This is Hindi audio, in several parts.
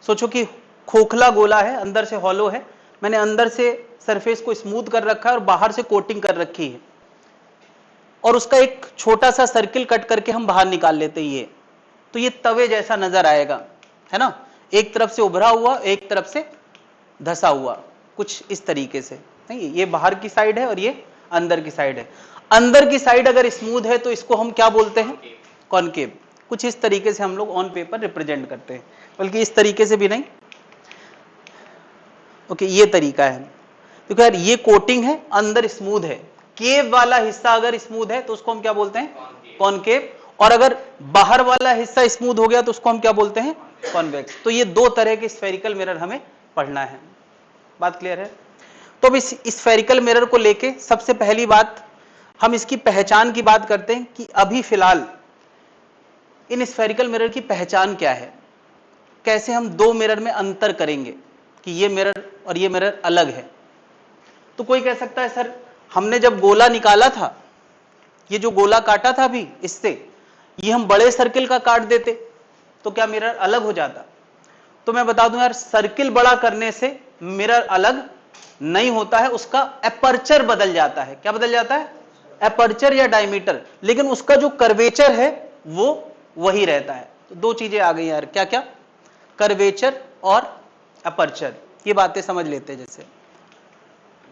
सोचो कि खोखला गोला है, अंदर से हॉलो है, मैंने अंदर से सरफेस को स्मूथ कर रखा है और बाहर से कोटिंग कर रखी है, और उसका एक छोटा सा सर्किल कट करके हम बाहर निकाल लेते हैं ये, तो ये तवे जैसा नजर आएगा, है ना, एक तरफ से उभरा हुआ, एक तरफ से धसा हुआ, कुछ इस तरीके से। नहीं, ये बाहर की साइड है और ये अंदर की साइड है। अंदर की साइड अगर स्मूथ है तो इसको हम क्या बोलते हैं? कॉनकेव। कुछ इस तरीके से हम लोग ऑन पेपर रिप्रेजेंट करते हैं, बल्कि इस तरीके से भी नहीं। ओके, ये तरीका है। देखो यार, ये कोटिंग है, अंदर स्मूथ है, केव वाला हिस्सा अगर स्मूथ है तो उसको हम क्या बोलते हैं? कॉनकेव। और अगर बाहर वाला हिस्सा स्मूथ हो गया तो उसको हम क्या बोलते हैं? कॉन्वेक्स। तो ये दो तरह के स्फेरिकल मिरर हमें पढ़ना है। बात क्लियर है? तो अब इस स्फेरिकल मिरर को लेके सबसे पहली बात हम इसकी पहचान की बात करते हैं कि अभी फिलहाल इन स्फेरिकल मिरर की पहचान क्या है, कैसे हम दो मिरर में अंतर करेंगे कि ये मिरर और ये मिरर अलग है। तो कोई कह सकता है सर, हमने जब गोला निकाला था, ये जो गोला काटा था अभी इससे, ये हम बड़े सर्किल का काट देते तो क्या मिरर अलग हो जाता? तो मैं बता दूं यार, सर्किल बड़ा करने से मिरर अलग नहीं होता है, उसका एपर्चर बदल जाता है। क्या बदल जाता है? एपर्चर या डायमीटर, लेकिन उसका जो कर्वेचर है वो वही रहता है। तो दो चीजें आ गई यार, क्या क्या? कर्वेचर और एपर्चर। ये बातें समझ लेते हैं। जैसे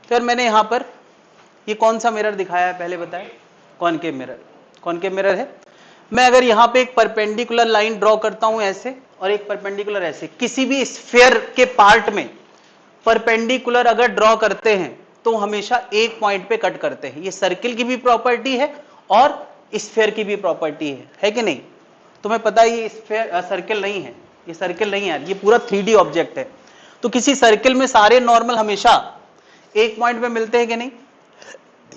फिर मैंने यहां पर ये कौन सा मिरर दिखाया है पहले बताएं? Concave mirror. कॉनकेव मिरर है। मैं अगर यहां पे एक परपेंडिकुलर लाइन ड्रॉ करता हूं ऐसे, और एक परपेंडिकुलर ऐसे, किसी भी स्फीयर के पार्ट में परपेंडिकुलर अगर ड्रॉ करते हैं तो हमेशा एक पॉइंट पे कट करते हैं। ये सर्किल की भी प्रॉपर्टी है और स्फीयर की भी प्रॉपर्टी है कि नहीं? तुम्हें पता है ये स्फीयर सर्किल नहीं है, ये सर्किल नहीं है, ये पूरा 3D ऑब्जेक्ट है। तो किसी सर्किल में सारे नॉर्मल हमेशा एक पॉइंट पे मिलते हैं कि नहीं?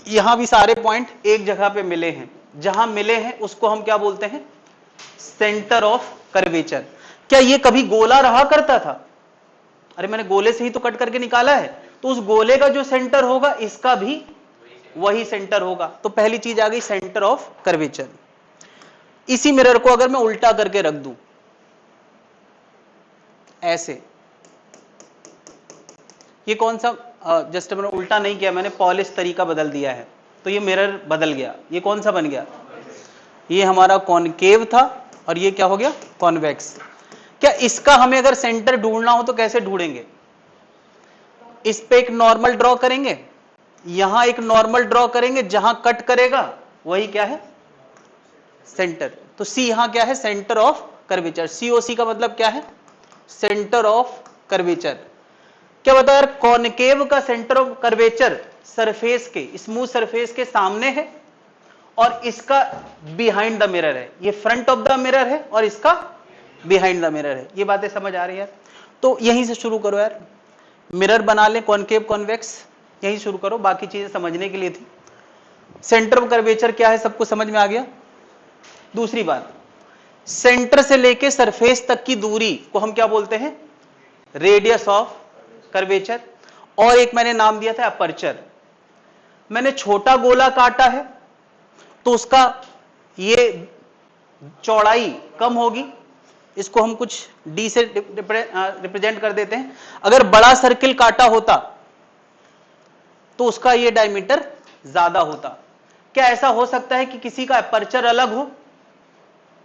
यहां भी सारे पॉइंट एक जगह पे मिले हैं, जहां मिले हैं उसको हम क्या बोलते हैं? Centre of curvature. क्या ये कभी गोला रहा करता था? अरे मैंने गोले से ही तो कट करके निकाला है, तो उस गोले का जो सेंटर होगा इसका भी वही सेंटर होगा। तो पहली चीज आ गई सेंटर ऑफ कर्वेचर। इसी मिरर को अगर मैं उल्टा करके रख दूं ऐसे, ये कौन सा? जस्ट मैंने उल्टा नहीं किया, मैंने पॉलिश तरीका बदल दिया है, तो ये मिरर बदल गया। ये कौन सा बन गया? ये हमारा कॉनकेव था और ये क्या हो गया? कॉन्वेक्स। क्या इसका हमें अगर सेंटर ढूंढना हो तो कैसे ढूंढेंगे? इस पे एक नॉर्मल ड्रॉ करेंगे, यहां एक नॉर्मल ड्रॉ करेंगे, जहां कट करेगा वही क्या है? सेंटर। तो सी यहां क्या है? Centre of curvature. सीओसी का मतलब क्या है? Centre of curvature. क्या बता यार, कॉनकेव का सेंटर ऑफ कर्वेचर सरफेस के, स्मूथ सरफेस के सामने है और इसका बिहाइंड द मिरर है। ये फ्रंट ऑफ द मिरर है और इसका बिहाइंड द मिरर है। ये बातें समझ आ रही है? तो यहीं से शुरू करो यार, मिरर बना ले, कॉनकेव कॉन्वेक्स, यहीं शुरू करो, बाकी चीजें समझने के लिए थी। सेंटर ऑफ कर्वेचर क्या है सबको समझ में आ गया? दूसरी बात, सेंटर से लेके सरफेस तक की दूरी को हम क्या बोलते हैं? Radius of curvature. और एक मैंने नाम दिया था अपर्चर। मैंने छोटा गोला काटा है तो उसका ये चौड़ाई कम होगी, इसको हम कुछ डी से रिप्रेजेंट कर देते हैं। अगर बड़ा सर्किल काटा होता तो उसका ये डायमीटर ज्यादा होता। क्या ऐसा हो सकता है कि किसी का अपर्चर अलग हो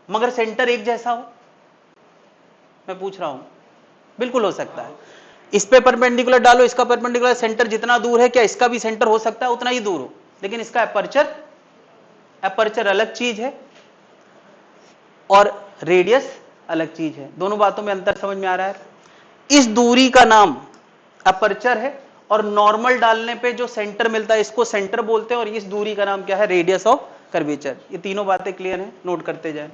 मगर सेंटर एक जैसा हो? मैं पूछ रहा हूं, बिल्कुल हो सकता है। इस पे परपेंडिकुलर डालो, इसका परपेंडिकुलर, सेंटर जितना दूर है, क्या इसका भी सेंटर हो सकता है उतना ही दूर हो, लेकिन इसका अपर्चर अलग चीज है और रेडियस अलग चीज है। दोनों बातों में अंतर समझ में आ रहा है? इस दूरी का नाम अपर्चर है और नॉर्मल डालने पे जो सेंटर मिलता है इसको सेंटर बोलते हैं, और इस दूरी का नाम क्या है? Radius of curvature. ये तीनों बातें क्लियर हैं? नोट करते जाएं।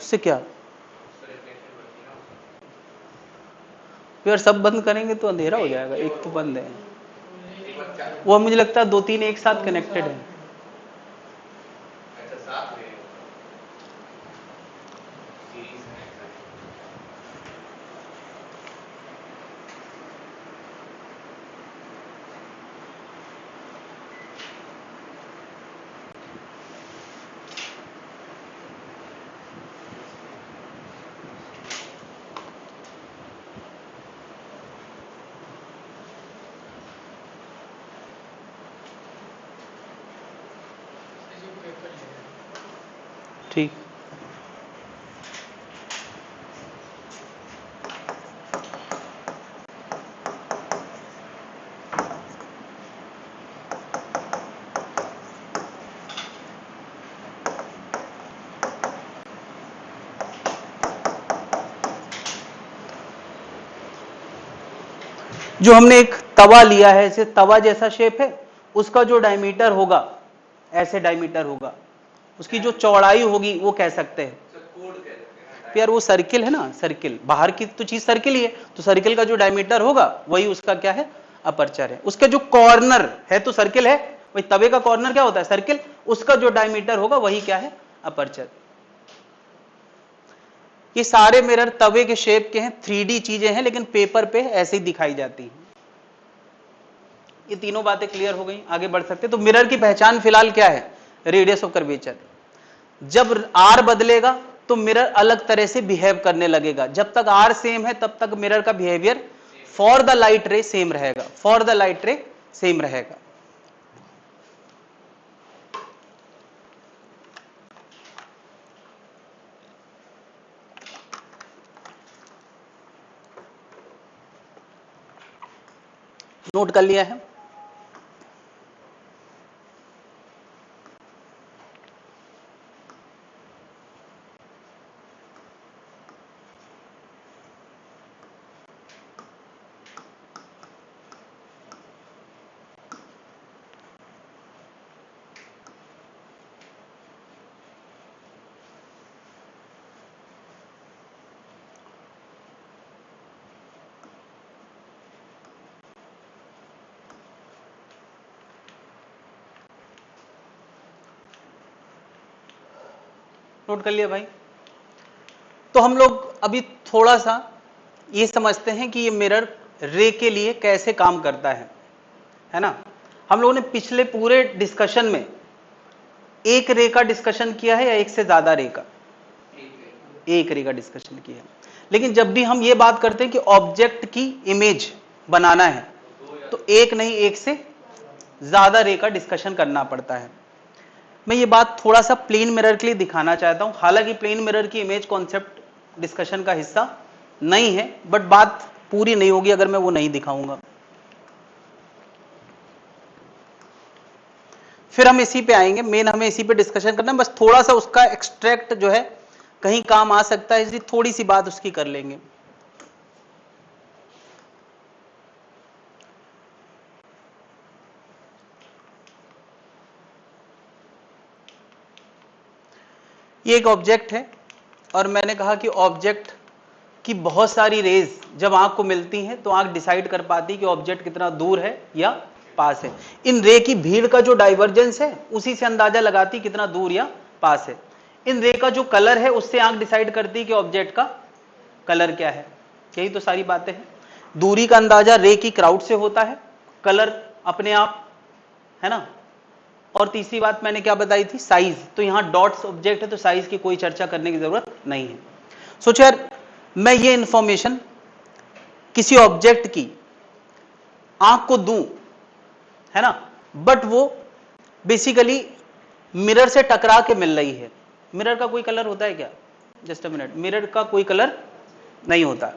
इससे क्या यार, सब बंद करेंगे तो अंधेरा हो जाएगा। एक तो बंद है, वो मुझे लगता है 2-3 एक साथ कनेक्टेड है। ठीक। जो हमने एक तवा लिया है, इसे तवा जैसा शेप है, उसका जो डायमीटर होगा ऐसे डायमीटर होगा, उसकी जो चौड़ाई होगी वो कह सकते हैं यार वो सर्किल है ना, सर्किल बाहर की तो चीज सर्किल ही है, तो सर्किल का जो डायमीटर होगा वही उसका क्या है, अपर्चर है। उसका जो कॉर्नर है तो सर्किल है, वही तवे का कॉर्नर क्या होता है, सर्किल, उसका जो डायमीटर होगा वही क्या है, अपर्चर। ये सारे मिरर तवे के शेप के हैं, 3D चीजें हैं, लेकिन पेपर पे ऐसे ही दिखाई जाती हैं। ये तीनों बातें क्लियर हो गई, आगे बढ़ सकते। तो मिरर की पहचान फिलहाल क्या है, रेडियस ऑफ कर्वेचर। जब R बदलेगा तो मिरर अलग तरह से बिहेव करने लगेगा। जब तक R सेम है तब तक मिरर का behaviour for the light ray same रहेगा, for the light ray same रहेगा। नोट कर लिया है? नोट कर लिया भाई? तो हम लोग अभी थोड़ा सा ये समझते हैं कि ये मिरर रे के लिए कैसे काम करता है ना। हम लोगों ने पिछले पूरे डिस्कशन में एक रे का डिस्कशन किया है या एक से ज्यादा रे का? एक रे का डिस्कशन किया है। लेकिन जब भी हम ये बात करते हैं कि ऑब्जेक्ट की इमेज बनाना है तो एक नहीं, एक से ज्यादा रे का डिस्कशन करना पड़ता है। मैं ये बात थोड़ा सा प्लेन मिरर के लिए दिखाना चाहता हूं, हालांकि प्लेन मिरर की इमेज कॉन्सेप्ट डिस्कशन का हिस्सा नहीं है, बट बात पूरी नहीं होगी अगर मैं वो नहीं दिखाऊंगा। फिर हम इसी पे आएंगे, मेन हमें इसी पे डिस्कशन करना है, बस थोड़ा सा उसका एक्सट्रैक्ट जो है कहीं काम आ सकता है, इसलिए थोड़ी सी बात उसकी कर लेंगे। ये एक ऑब्जेक्ट है और मैंने कहा कि ऑब्जेक्ट की बहुत सारी रेज जब आंख को मिलती हैं तो आंख डिसाइड कर पाती है कि ऑब्जेक्ट कितना दूर है या पास है। इन रे की भीड़ का जो डाइवर्जेंस है उसी से अंदाजा लगाती कितना दूर या पास है। इन रे का जो कलर है उससे आंख डिसाइड करती है कि ऑब्जेक्ट का कलर क्या है। यही तो सारी बातें हैं। दूरी का अंदाजा रे की क्राउड से होता है, कलर अपने आप, है ना। और तीसरी बात मैंने क्या बताई थी, साइज। तो यहां डॉट्स ऑब्जेक्ट है तो साइज की कोई चर्चा करने की जरूरत नहीं है। सोचो यार, मैं ये इंफॉर्मेशन किसी ऑब्जेक्ट की आंख को दूं, है ना, बट वो बेसिकली मिरर से टकरा के मिल रही है। मिरर का कोई कलर होता है क्या? जस्ट अ मिनट, मिरर का कोई कलर नहीं होता।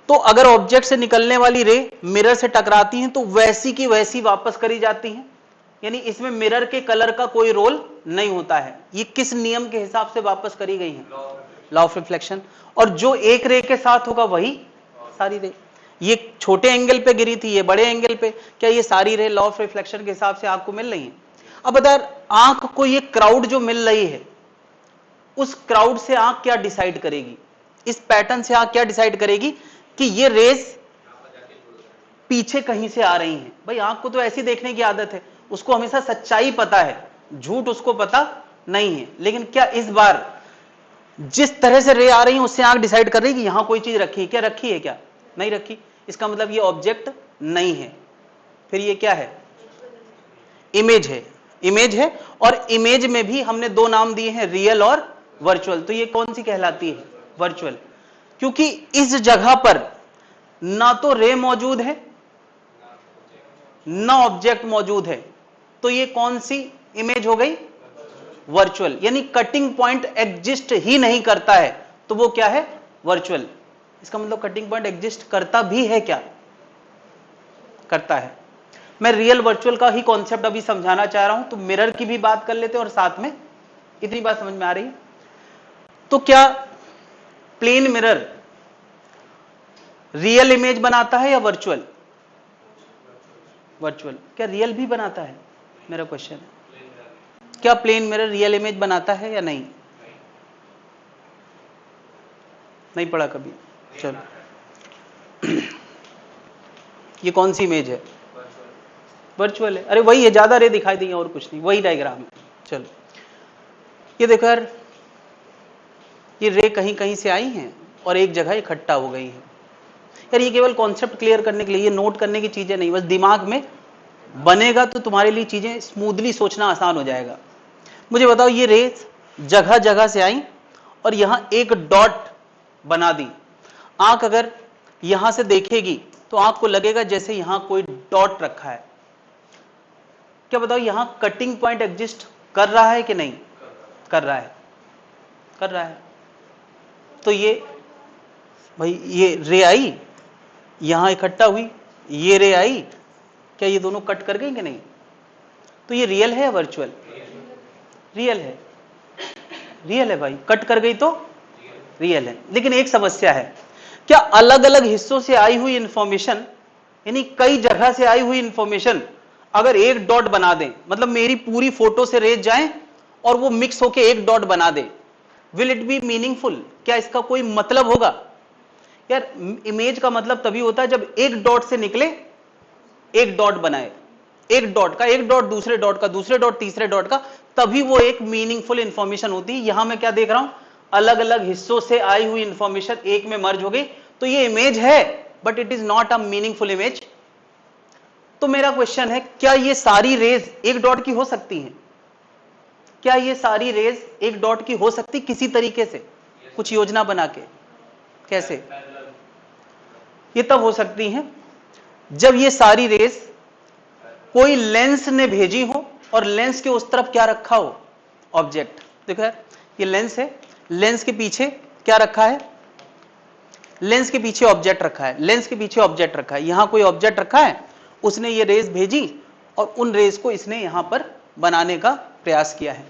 तो अगर ऑब्जेक्ट से निकलने वाली रे मिरर से टकराती हैं तो वैसी की वैसी वापस करी जाती हैं, यानी इसमें मिरर के कलर का कोई रोल नहीं होता है। ये किस नियम के हिसाब से वापस करी गई हैं? Law of reflection. और जो एक रे के साथ होगा वही सारी रे। ये छोटे एंगल पे गिरी थी, ये बड़े एंगल पे, क्या ये सारी रे लॉ ऑफ रिफ्लेक्शन के हिसाब से आंख को मिल रही है? अब बता, आंख को ये क्राउड जो मिल रही है उस क्राउड से आंख क्या डिसाइड करेगी, इस पैटर्न से आंख क्या डिसाइड करेगी कि ये रेस पीछे कहीं से आ रही हैं? भाई आंख को तो ऐसी देखने की आदत है, उसको हमेशा सच्चाई पता है, झूठ उसको पता नहीं है। लेकिन क्या इस बार जिस तरह से रे आ रही है उससे आंख डिसाइड कर रही है कि यहां कोई चीज रखी है क्या? रखी है क्या? नहीं रखी। इसका मतलब ये ऑब्जेक्ट नहीं है। फिर ये क्या है? इमेज है। इमेज है, और इमेज में भी हमने दो नाम दिए हैं, रियल और वर्चुअल। तो ये कौन सी कहलाती है? वर्चुअल। क्योंकि इस जगह पर ना तो रे मौजूद है ना ऑब्जेक्ट मौजूद है, तो ये कौन सी इमेज हो गई? वर्चुअल, यानी कटिंग पॉइंट एग्जिस्ट ही नहीं करता है तो वो क्या है? वर्चुअल। इसका मतलब कटिंग पॉइंट एग्जिस्ट करता भी है क्या? करता है। मैं रियल वर्चुअल का ही कॉन्सेप्ट अभी समझाना चाह रहा हूं, तो मिरर की भी बात कर लेते हैं और साथ में इतनी बात समझ में आ रही है? तो क्या प्लेन मिरर रियल इमेज बनाता है या वर्चुअल? वर्चुअल। क्या रियल भी बनाता है? मेरा क्वेश्चन है, क्या प्लेन मिरर रियल इमेज बनाता है या नहीं? नहीं पढ़ा कभी? चलो ये कौन सी इमेज है? वर्चुअल है। अरे वही है, ज्यादा रे दिखाई देंगे और कुछ नहीं, वही डायग्राम है। चलो ये देखो यार, ये रे कहीं कहीं से आई हैं और एक जगह इकट्ठा हो गई हैं। यार ये केवल कॉन्सेप्ट क्लियर करने के लिए, ये नोट करने की चीजें नहीं, बस दिमाग में बनेगा तो तुम्हारे लिए चीजें स्मूथली सोचना आसान हो जाएगा। मुझे बताओ, ये रे जगह जगह से आई और यहां एक डॉट बना दी। आंख अगर यहां से देखेगी तो आंख को लगेगा जैसे यहां कोई डॉट रखा है। क्या बताओ, यहां कटिंग पॉइंट एग्जिस्ट कर रहा है कि नहीं? कर रहा है, कर रहा है। तो ये भाई, ये रे आई, यहां इकट्ठा हुई, ये रे आई, क्या ये दोनों कट कर गई कि नहीं? तो ये रियल है या वर्चुअल? रियल है। रियल है भाई, कट कर गई तो रियल है। लेकिन एक समस्या है, क्या अलग अलग हिस्सों से आई हुई इंफॉर्मेशन, यानी कई जगह से आई हुई इंफॉर्मेशन अगर एक डॉट बना दें, मतलब मेरी पूरी फोटो से रेज जाएं और वो मिक्स होके एक डॉट बना दे, विल इट बी मीनिंगफुल? क्या इसका कोई मतलब होगा? यार इमेज का मतलब तभी होता है जब एक डॉट से निकले एक डॉट बनाए, एक डॉट का एक डॉट, दूसरे डॉट का दूसरे डॉट, तीसरे डॉट का, तभी वो एक मीनिंगफुल इंफॉर्मेशन होती है। यहां मैं क्या देख रहा हूं? अलग अलग हिस्सों से आई हुई इंफॉर्मेशन एक में मर्ज हो गई, तो ये इमेज है but it is not a meaningful image. तो मेरा क्वेश्चन है, क्या ये सारी रेज एक डॉट की हो सकती हैं? क्या ये सारी रेज एक डॉट की हो सकती किसी तरीके से, कुछ योजना बना के? कैसे? ये तब हो सकती हैं जब ये सारी रेज कोई लेंस ने भेजी हो और लेंस के उस तरफ क्या रखा हो? ऑब्जेक्ट। देखो यार, ये लेंस है, लेंस के पीछे क्या रखा है? लेंस के पीछे ऑब्जेक्ट रखा है, लेंस के पीछे ऑब्जेक्ट रखा है, यहां कोई ऑब्जेक्ट रखा है, उसने ये रेज भेजी और उन रेज को इसने यहां पर बनाने का प्रयास किया है।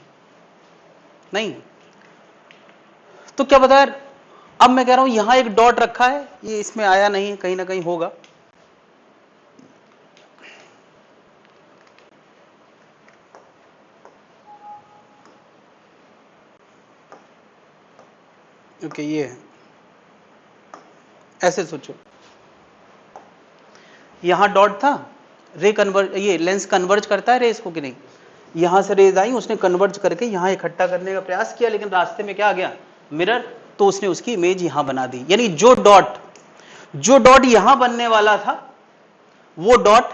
नहीं? तो क्या बता यार, अब मैं कह रहा हूं यहां एक डॉट रखा है, ये इसमें आया नहीं, कहीं ना कहीं होगा। ओके, ये है, ऐसे सोचो, यहां डॉट था, रे कन्वर्ज, ये लेंस कन्वर्ज करता है रेस को कि नहीं? यहां से रेज आई, उसने कन्वर्ज करके यहां इकट्ठा करने का प्रयास किया, लेकिन रास्ते में क्या आ गया? मिरर, तो उसने उसकी इमेज यहां बना दी। यानी जो डॉट यहां बनने वाला था वो डॉट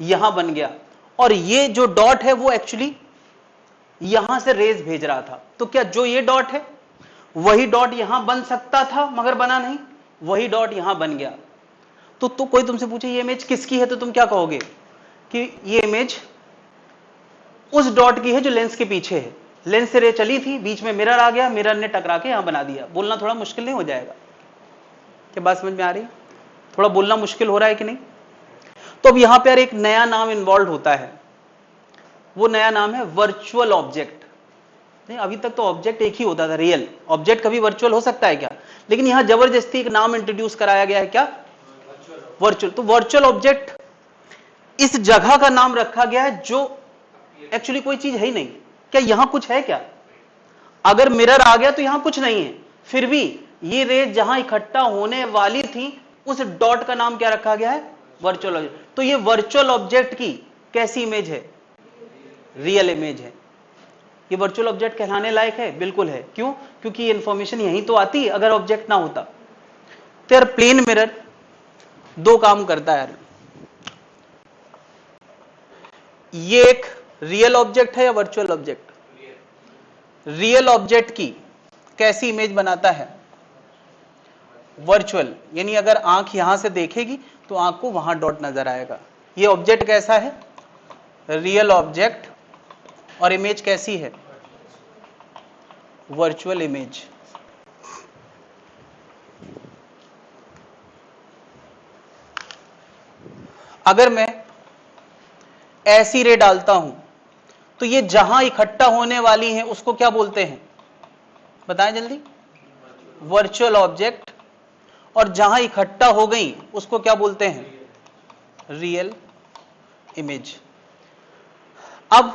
यहां बन गया, और ये जो डॉट है वो एक्चुअली यहां से रेज भेज रहा था। तो क्या जो ये डॉट है वही डॉट यहां बन सकता था मगर बना नहीं, वही डॉट यहां बन गया। तो कोई तुमसे पूछे ये इमेज किसकी है, तो तुम क्या कहोगे कि ये इमेज उस डॉट की है जो लेंस के पीछे है। लेंस से रे चली थी, बीच में मिरर आ गया, मिरर ने टकरा के यहां बना दिया। बोलना थोड़ा मुश्किल नहीं हो जाएगा? क्या बात समझ में आ रही है? थोड़ा बोलना मुश्किल हो रहा है कि नहीं? तो अब यहां पर एक नया नाम इन्वॉल्व होता है, वो नया नाम है वर्चुअल ऑब्जेक्ट। नहीं, अभी तक तो ऑब्जेक्ट एक ही होता था, रियल। ऑब्जेक्ट कभी वर्चुअल हो सकता है क्या? लेकिन यहां जबरदस्ती एक नाम इंट्रोड्यूस कराया गया है, क्या? वर्चुअल। तो वर्चुअल ऑब्जेक्ट, इस जगह का नाम रखा गया है जो एक्चुअली कोई चीज है ही नहीं। क्या यहां कुछ है क्या? अगर मिरर आ गया तो यहां कुछ नहीं है, फिर भी ये रेज जहां इकट्ठा होने वाली थी उस डॉट का नाम क्या रखा गया है? Virtual object. तो ये वर्चुअल ऑब्जेक्ट की कैसी इमेज है? रियल इमेज है। ये वर्चुअल ऑब्जेक्ट कहलाने लायक है? बिल्कुल है। क्यों? क्योंकि ये इंफॉर्मेशन यहीं तो आती अगर ऑब्जेक्ट ना होता। तो यार प्लेन मिरर दो काम करता है यार। ये एक रियल ऑब्जेक्ट है या वर्चुअल ऑब्जेक्ट? रियल ऑब्जेक्ट की कैसी इमेज बनाता है? वर्चुअल। यानी अगर आंख यहां से देखेगी तो आंख को वहां डॉट नजर आएगा। ये ऑब्जेक्ट कैसा है? Real object. और इमेज कैसी है? Virtual image. अगर मैं ऐसी रे डालता हूं तो ये जहां इकट्ठा होने वाली है उसको क्या बोलते हैं, बताएं जल्दी? Virtual object. और जहां इकट्ठा हो गई उसको क्या बोलते हैं, रियल इमेज। अब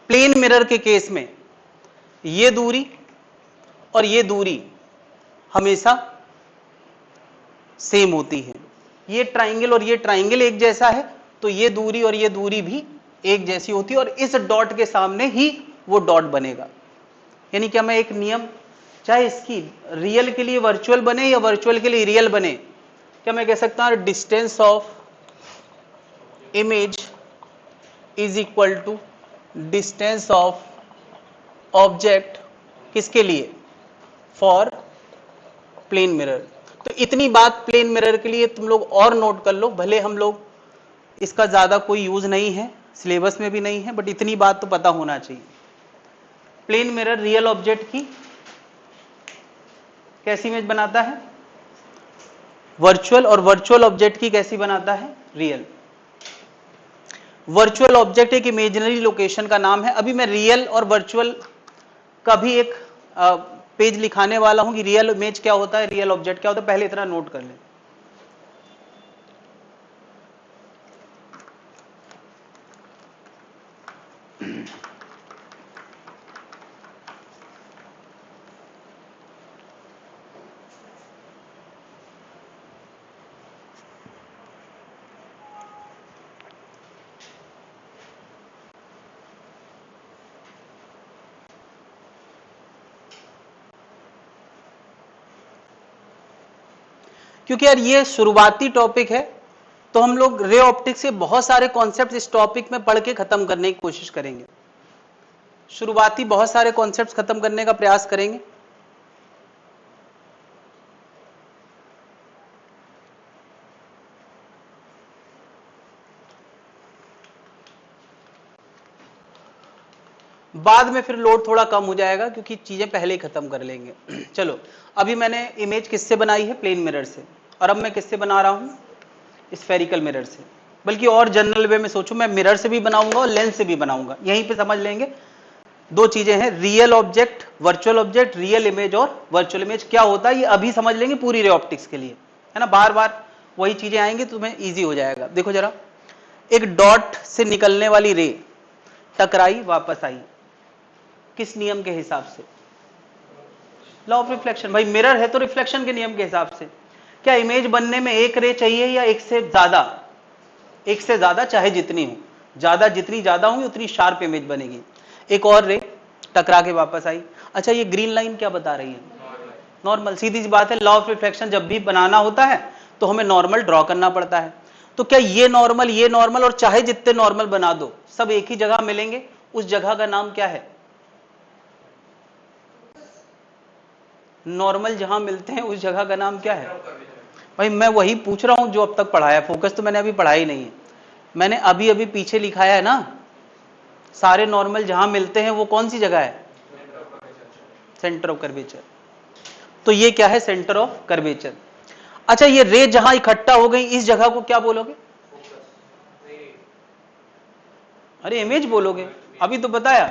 प्लेन मिरर के केस में ये दूरी और ये दूरी हमेशा सेम होती है। ये ट्राइंगल और ये ट्राइंगल एक जैसा है तो ये दूरी और ये दूरी भी एक जैसी होती है और इस डॉट के सामने ही वो डॉट बनेगा। यानी क्या मैं एक नियम, चाहे इसकी रियल के लिए वर्चुअल बने या वर्चुअल के लिए रियल बने, क्या मैं कह सकता हूं distance of image is equal to distance of object, किसके लिए, फॉर प्लेन मिरर। तो इतनी बात प्लेन मिरर के लिए तुम लोग और नोट कर लो, भले हम लोग इसका ज्यादा कोई यूज नहीं है, सिलेबस में भी नहीं है, बट इतनी बात तो पता होना चाहिए। प्लेन मिरर रियल ऑब्जेक्ट की कैसी इमेज बनाता है, वर्चुअल, और वर्चुअल ऑब्जेक्ट की कैसी बनाता है, रियल। वर्चुअल ऑब्जेक्ट एक इमेजिनरी लोकेशन का नाम है। अभी मैं रियल और वर्चुअल का भी एक पेज लिखाने वाला हूं कि रियल इमेज क्या होता है, रियल ऑब्जेक्ट क्या होता है, पहले इतना नोट कर लें। क्योंकि यार ये शुरुआती टॉपिक है तो हम लोग रे ऑप्टिक्स से बहुत सारे कॉन्सेप्ट इस टॉपिक में पढ़ के खत्म करने की कोशिश करेंगे। शुरुआती बहुत सारे कॉन्सेप्ट्स खत्म करने का प्रयास करेंगे। बाद में फिर लोड थोड़ा कम हो जाएगा क्योंकि चीजें पहले ही खत्म कर लेंगे। चलो, अभी मैंने इमेज किससे बनाई है, प्लेन मिरर से, और अब मैं किससे बना रहा हूं, स्फेरिकल मिरर से। बल्कि और जनरल वे में सोचूं, मैं मिरर से भी बनाऊंगा और लेंस से भी बनाऊंगा। यहीं पे समझ लेंगे दो चीजें हैं, real object, virtual object, real image और वर्चुअल इमेज क्या होता है, ये अभी समझ लेंगे पूरी रे ऑप्टिक्स के लिए, है ना। बार बार वही चीजें आएंगी तो तुम्हें ईजी हो जाएगा। देखो जरा, एक डॉट से निकलने वाली रे टकराई, वापस आई, किस नियम के हिसाब से, लॉ ऑफ रिफ्लेक्शन। भाई मिरर है तो रिफ्लेक्शन के नियम के हिसाब से। क्या इमेज बनने में एक रे चाहिए या एक से ज्यादा, एक से ज्यादा, चाहे जितनी हो, ज्यादा जितनी ज्यादा होंगी उतनी शार्प इमेज बनेगी। एक और रे टकरा के वापस आई। अच्छा, ये ग्रीन लाइन क्या बता रही है, नॉर्मल। सीधी सी बात है, लॉ ऑफ रिफ्लेक्शन जब भी बनाना होता है तो हमें नॉर्मल ड्रॉ करना पड़ता है। तो क्या ये नॉर्मल और चाहे जितने नॉर्मल बना दो सब एक ही जगह मिलेंगे, उस जगह का नाम क्या है, नॉर्मल जहां मिलते हैं उस जगह का नाम क्या है। भाई मैं वही पूछ रहा हूं जो अब तक पढ़ाया, फोकस तो मैंने अभी पढ़ाई नहीं है, मैंने अभी अभी पीछे लिखाया है ना, सारे नॉर्मल जहां मिलते हैं वो कौन सी जगह है, सेंटर ऑफ कर्वेचर। तो ये क्या है, सेंटर ऑफ कर्वेचर। अच्छा, ये रे जहां इकट्ठा हो गई इस जगह को क्या बोलोगे, अरे इमेज बोलोगे। अभी तो बताया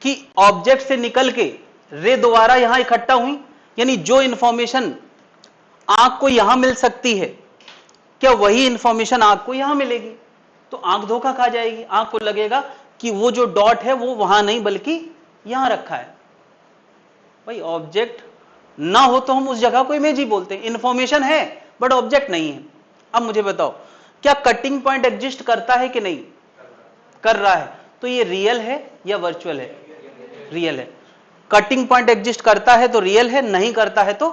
कि ऑब्जेक्ट से निकल के रे दोबारा यहां इकट्ठा हुई, यानी जो इंफॉर्मेशन आंख को यहां मिल सकती है, क्या वही इंफॉर्मेशन आंख को यहां मिलेगी, तो आंख धोखा खा जाएगी। आंख को लगेगा कि वो जो डॉट है वो वहां नहीं बल्कि यहां रखा है। भाई ऑब्जेक्ट ना हो तो हम उस जगह को इमेज ही बोलते हैं, इंफॉर्मेशन है बट ऑब्जेक्ट नहीं है। अब मुझे बताओ, क्या कटिंग पॉइंट एग्जिस्ट करता है कि नहीं, कर रहा है, तो ये रियल है या वर्चुअल है, रियल है। कटिंग पॉइंट एग्जिस्ट करता है तो रियल है, नहीं करता है तो,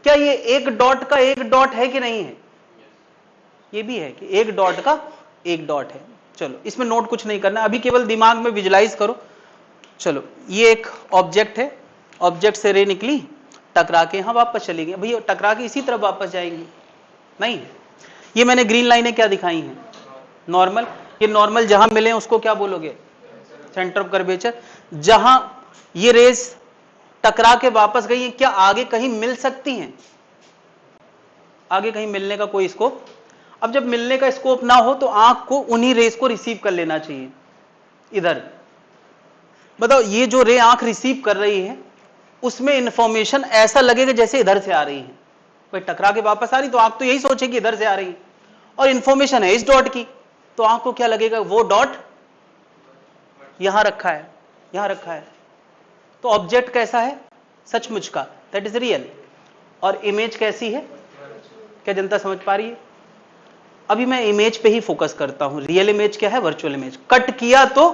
क्या ये एक डॉट का एक डॉट है कि नहीं है, ये भी है कि एक डॉट का एक डॉट है। चलो, इसमें नोट कुछ नहीं करना, अभी केवल दिमाग में विजुलाइज करो। चलो, ये एक ऑब्जेक्ट है, ऑब्जेक्ट से रे निकली, टकरा के यहां वापस चली गई। भैया टकरा के इसी तरफ वापस जाएंगी, नहीं। ये मैंने ग्रीन लाइनें क्या दिखाई हैं, नॉर्मल। ये नॉर्मल जहां मिले उसको क्या बोलोगे, सेंटर ऑफ कर्वेचर। जहां ये रेस टकरा के वापस गई है, क्या आगे कहीं मिल सकती हैं? आगे कहीं मिलने का कोई स्कोप? अब जब मिलने का स्कोप ना हो तो आंख को उन्हीं रेस को रिसीव कर लेना चाहिए। इधर बताओ, ये जो रे आंख रिसीव कर रही है उसमें इंफॉर्मेशन ऐसा लगेगा जैसे इधर से आ रही है। भाई टकरा के वापस आ रही तो आंख तो यही सोचेगी इधर से आ रही है, और इंफॉर्मेशन है इस डॉट की, तो आंख को क्या लगेगा? वो डॉट यहां रखा है, यहां रखा है। तो ऑब्जेक्ट कैसा है? सचमुच का, दैट इज रियल। और इमेज कैसी है? क्या जनता समझ पा रही है? अभी मैं इमेज पे ही फोकस करता हूं। रियल इमेज क्या है? Virtual image. कट किया तो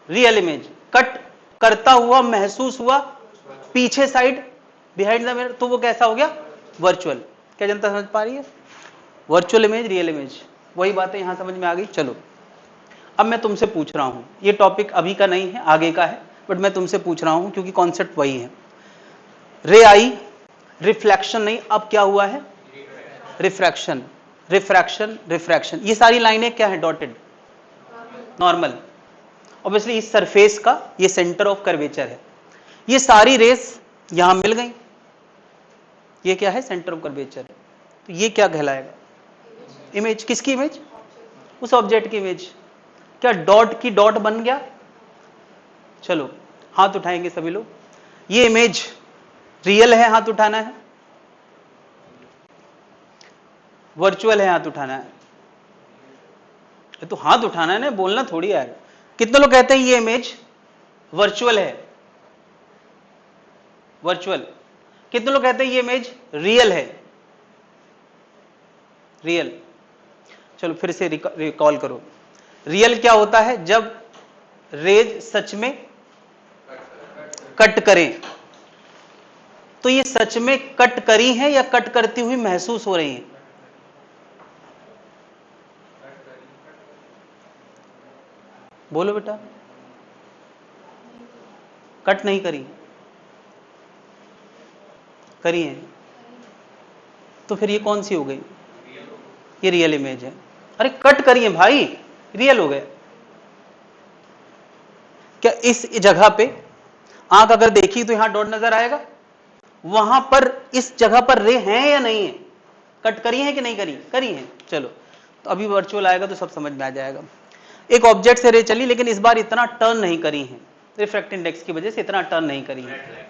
रियल इमेज, कट करता हुआ महसूस हुआ पीछे साइड, बिहाइंड द मिरर, तो वो कैसा हो गया? वर्चुअल। क्या जनता समझ पा रही है? वर्चुअल इमेज, रियल इमेज, वही बातें यहां समझ में आ गई। चलो अब मैं तुमसे पूछ रहा हूं, ये टॉपिक अभी का नहीं है, आगे का है, बट मैं तुमसे पूछ रहा हूं क्योंकि कॉन्सेप्ट वही है। रे आई, रिफ्लेक्शन नहीं, अब क्या हुआ है? Refraction, refraction, refraction. ये सारी लाइनें क्या है? Dotted, normal. ऑब्वियसली इस सरफेस का ये सेंटर ऑफ कर्वेचर है। ये सारी रेस यहां मिल गई, ये क्या है? सेंटर ऑफ कर्वेचर है। तो ये क्या कहलाएगा? इमेज। किसकी इमेज? उस ऑब्जेक्ट की इमेज। क्या डॉट की डॉट बन गया? चलो हाथ उठाएंगे सभी लोग। ये इमेज रियल है, हाथ उठाना है। वर्चुअल है, हाथ उठाना है। तो हाथ उठाना है ना, बोलना थोड़ी है। कितने लोग कहते हैं ये इमेज वर्चुअल है? वर्चुअल। कितने लोग कहते हैं ये इमेज रियल है? रियल। चलो फिर से रिकॉल करो। रियल क्या होता है? जब रेज सच में कट करें। तो ये सच में कट करी हैं या कट करती हुई महसूस हो रही हैं? बोलो बेटा। कट नहीं करी, करी है। तो फिर ये कौन सी हो गई? ये रियल इमेज है। अरे कट करी है भाई, रियल हो गया। क्या इस जगह पे आंख अगर देखी तो यहां डॉट नजर आएगा? वहां पर इस जगह पर रे हैं या नहीं है? कट करी है कि नहीं करी? करी है। चलो तो अभी वर्चुअल आएगा तो सब समझ में आ जाएगा। एक ऑब्जेक्ट से रे चली, लेकिन इस बार इतना टर्न नहीं करी है, रिफ्रैक्टिव इंडेक्स की वजह से इतना टर्न नहीं करी है।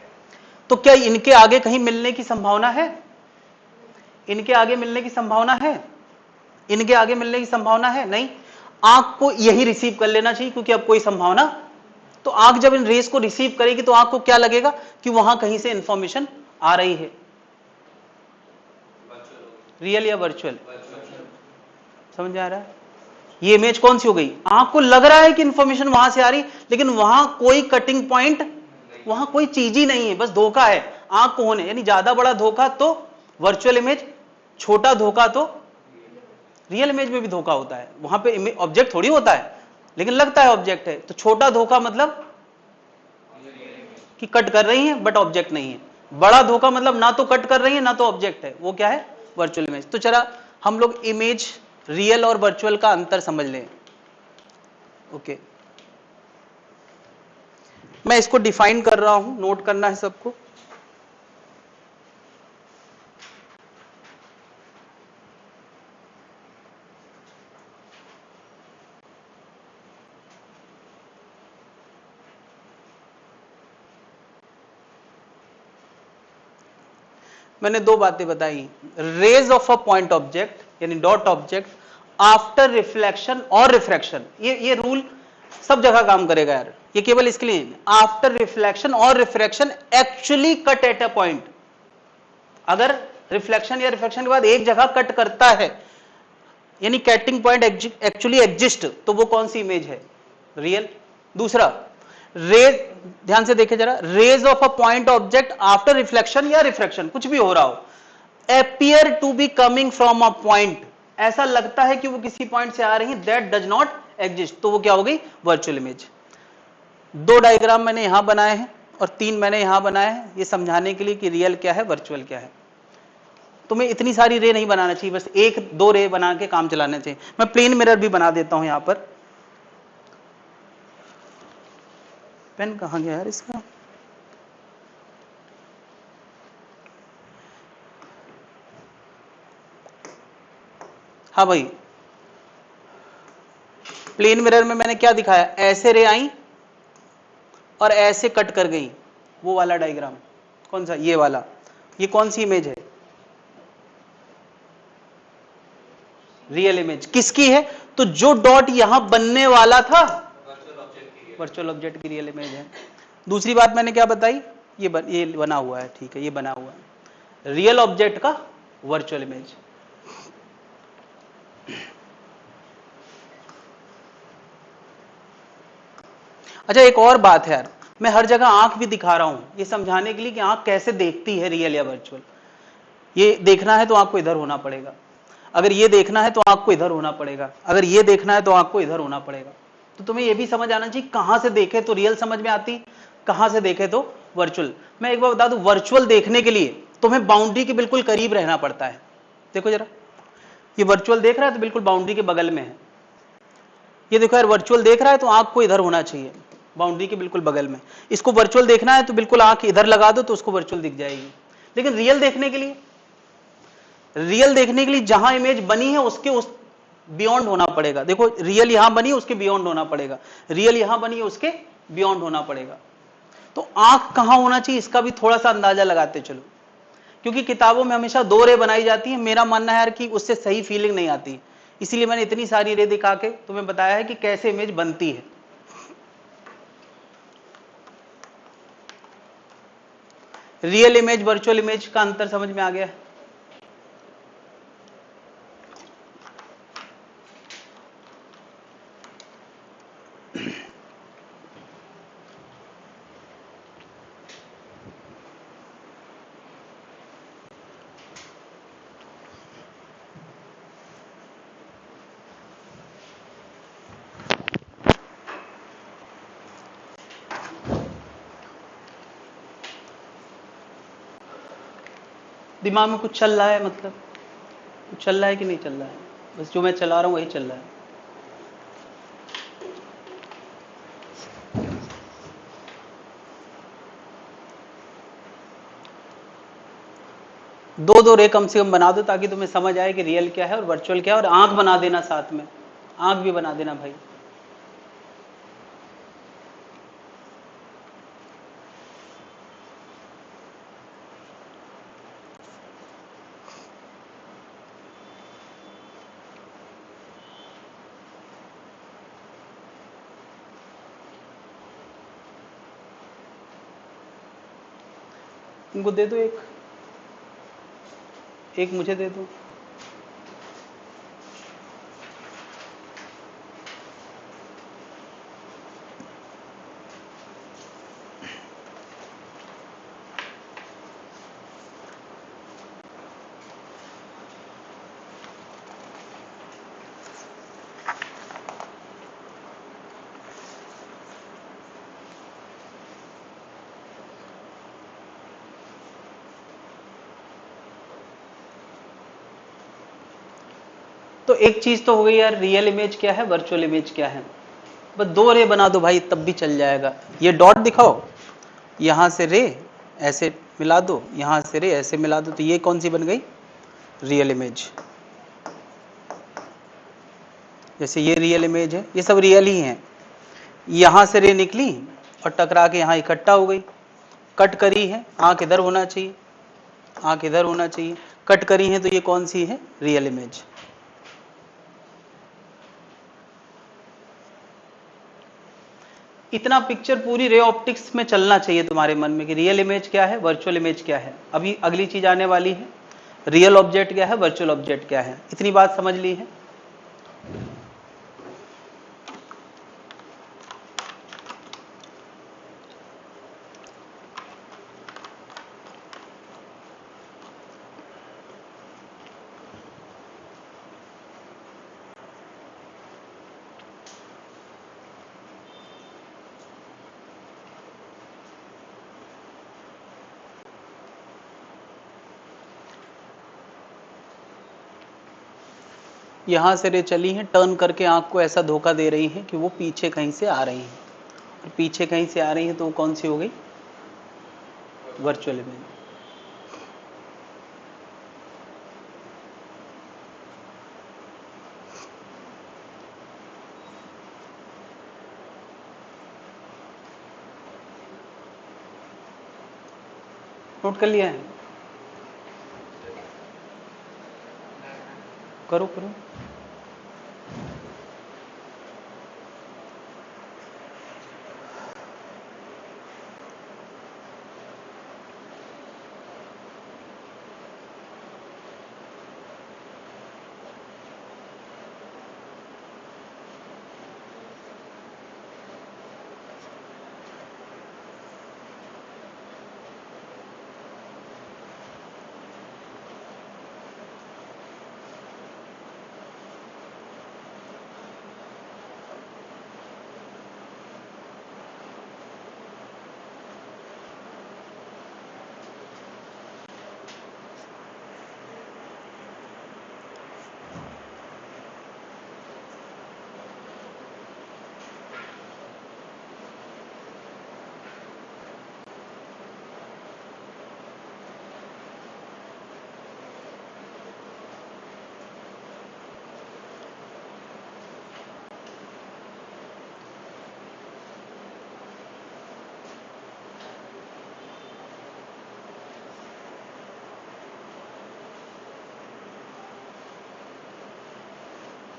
तो क्या इनके आगे कहीं मिलने की संभावना है? इनके आगे मिलने की संभावना है? इनके आगे मिलने की संभावना है? नहीं। आंख को यही रिसीव कर लेना चाहिए क्योंकि अब कोई संभावना। तो आंख जब इन रेस को रिसीव करेगी तो आंख को क्या लगेगा कि वहां कहीं से इंफॉर्मेशन आ रही है। रियल या वर्चुअल? समझ में आ रहा है? ये इमेज कौन सी हो गई? आंख को लग रहा है कि इंफॉर्मेशन वहां से आ रही, लेकिन वहां कोई कटिंग पॉइंट, वहां कोई चीज ही नहीं है, बस धोखा है आंख को होने। यानी ज्यादा बड़ा धोखा तो वर्चुअल इमेज, छोटा धोखा तो रियल इमेज में भी धोखा होता है। वहां पे ऑब्जेक्ट थोड़ी होता है, लेकिन लगता है ऑब्जेक्ट है। तो छोटा धोखा मतलब कि कट कर रही है बट ऑब्जेक्ट नहीं है। बड़ा धोखा मतलब ना तो कट कर रही है ना तो ऑब्जेक्ट है, वो क्या है? Virtual image. तो चला हम लोग इमेज रियल और वर्चुअल का अंतर समझ लें। ओके, मैं इसको डिफाइन कर रहा हूं, नोट करना है सबको। मैंने दो बातें बताई। Rays of a point object यानी डॉट ऑब्जेक्ट आफ्टर रिफ्लेक्शन और रिफ्रैक्शन, ये रूल सब जगह काम करेगा यार, ये केवल इसके लिए। आफ्टर रिफ्लेक्शन और refraction actually cut at a point. अगर रिफ्लेक्शन या रिफ्रैक्शन के बाद एक जगह कट करता है यानी कटिंग पॉइंट एक्चुअली एग्जिस्ट, तो वो कौन सी इमेज है? रियल। दूसरा, रेज, ध्यान से देखे जरा, rays of a point object after reflection या रिफ्रैक्शन, कुछ भी हो रहा हो, appear to be coming from a point, ऐसा लगता है कि वो किसी पॉइंट से आ रही है, दैट डज नॉट एग्जिस्ट, तो वो क्या हो गई? Virtual image. दो डायग्राम मैंने यहां बनाए हैं और तीन मैंने यहां बनाए हैं, ये समझाने के लिए कि रियल क्या है, वर्चुअल क्या है। तुम्हें इतनी सारी रे नहीं बनाना चाहिए, बस एक दो रे बना के काम चलाना चाहिए। मैं प्लेन मिरर भी बना देता हूं यहां पर। पेन कहां गया यार इसका? हाँ भाई, प्लेन मिरर में मैंने क्या दिखाया, ऐसे रे आई और ऐसे कट कर गई, वो वाला डायग्राम कौन सा, ये वाला। ये कौन सी इमेज है, रियल इमेज किसकी है, तो जो डॉट यहां बनने वाला था वर्चुअल ऑब्जेक्ट की रियल इमेज है। दूसरी बात मैंने क्या बताई, ये बना हुआ है, ठीक है, ये बना हुआ है रियल ऑब्जेक्ट का वर्चुअल इमेज। अच्छा एक और बात है यार, मैं हर जगह आंख भी दिखा रहा हूं ये समझाने के लिए कि आंख कैसे देखती है रियल या वर्चुअल। ये देखना है तो आंख को इधर होना पड़ेगा, अगर ये देखना है तो आंख को इधर होना पड़ेगा, अगर ये देखना है तो आंख को इधर होना पड़ेगा। तो तुम्हें ये भी समझ आना चाहिए कहां से देखे तो रियल समझ में आती, कहां से देखे तो वर्चुअल। मैं एक बार बता दूं, वर्चुअल देखने के लिए तुम्हें बाउंड्री के बिल्कुल करीब रहना पड़ता है। देखो जरा, ये वर्चुअल देख रहा है तो बिल्कुल बाउंड्री के बगल में है। ये देखो यार, वर्चुअल देख रहा है तो आंख को इधर होना चाहिए, बाउंड्री के बिल्कुल बगल में। इसको वर्चुअल देखना है तो बिल्कुल आंख इधर लगा दो तो उसको वर्चुअल दिख जाएगी। लेकिन रियल देखने के लिए, रियल देखने के लिए जहां इमेज बनी है उसके उस बियॉन्ड होना पड़ेगा। देखो रियल यहां बनी है उसके बियॉन्ड होना पड़ेगा, रियल यहां बनी है उसके बियॉन्ड होना पड़ेगा। तो आंख कहां होना चाहिए इसका भी थोड़ा सा अंदाजा लगाते चलो, क्योंकि किताबों में हमेशा 2 रे बनाई जाती है। मेरा मानना है यार कि उससे सही फीलिंग नहीं आती, इसीलिए मैंने इतनी सारी रे दिखा के तुम्हें बताया है कि कैसे इमेज बनती है। रियल इमेज वर्चुअल इमेज का अंतर समझ में आ गया? दिमाग में कुछ चल रहा है, मतलब कुछ चल रहा है कि नहीं चल रहा है? बस जो मैं चला रहा हूं वही चल रहा है। दो दो रे कम से कम बना दो ताकि तुम्हें समझ आए कि रियल क्या है और वर्चुअल क्या है। और आंख बना देना साथ में, आंख भी बना देना भाई। इनको दे दो, एक मुझे दे दो। तो एक चीज तो हो गई यार, रियल इमेज क्या है, वर्चुअल इमेज क्या है। बस 2 रे बना दो भाई तब भी चल जाएगा। ये डॉट दिखाओ, यहां से रे ऐसे मिला दो, यहां से रे ऐसे मिला दो, तो ये कौन सी बन गई, रियल इमेज। जैसे ये रियल इमेज है, ये सब रियल ही है। यहां से रे निकली और टकरा के यहां इकट्ठा हो गई, कट करी है, आंख इधर होना चाहिए, आंख इधर होना चाहिए, कट करी है, तो ये कौन सी है, रियल इमेज। इतना पिक्चर पूरी रे ऑप्टिक्स में चलना चाहिए तुम्हारे मन में कि रियल इमेज क्या है, वर्चुअल इमेज क्या है। अभी अगली चीज आने वाली है, रियल ऑब्जेक्ट क्या है, वर्चुअल ऑब्जेक्ट क्या है। इतनी बात समझ ली है? यहां से रे चली हैं, टर्न करके आंख को ऐसा धोखा दे रही है कि वो पीछे कहीं से आ रही हैं, और पीछे कहीं से आ रही है तो वो कौन सी हो गई, वर्चुअल इमेज। नोट कर लिया है? करो करो।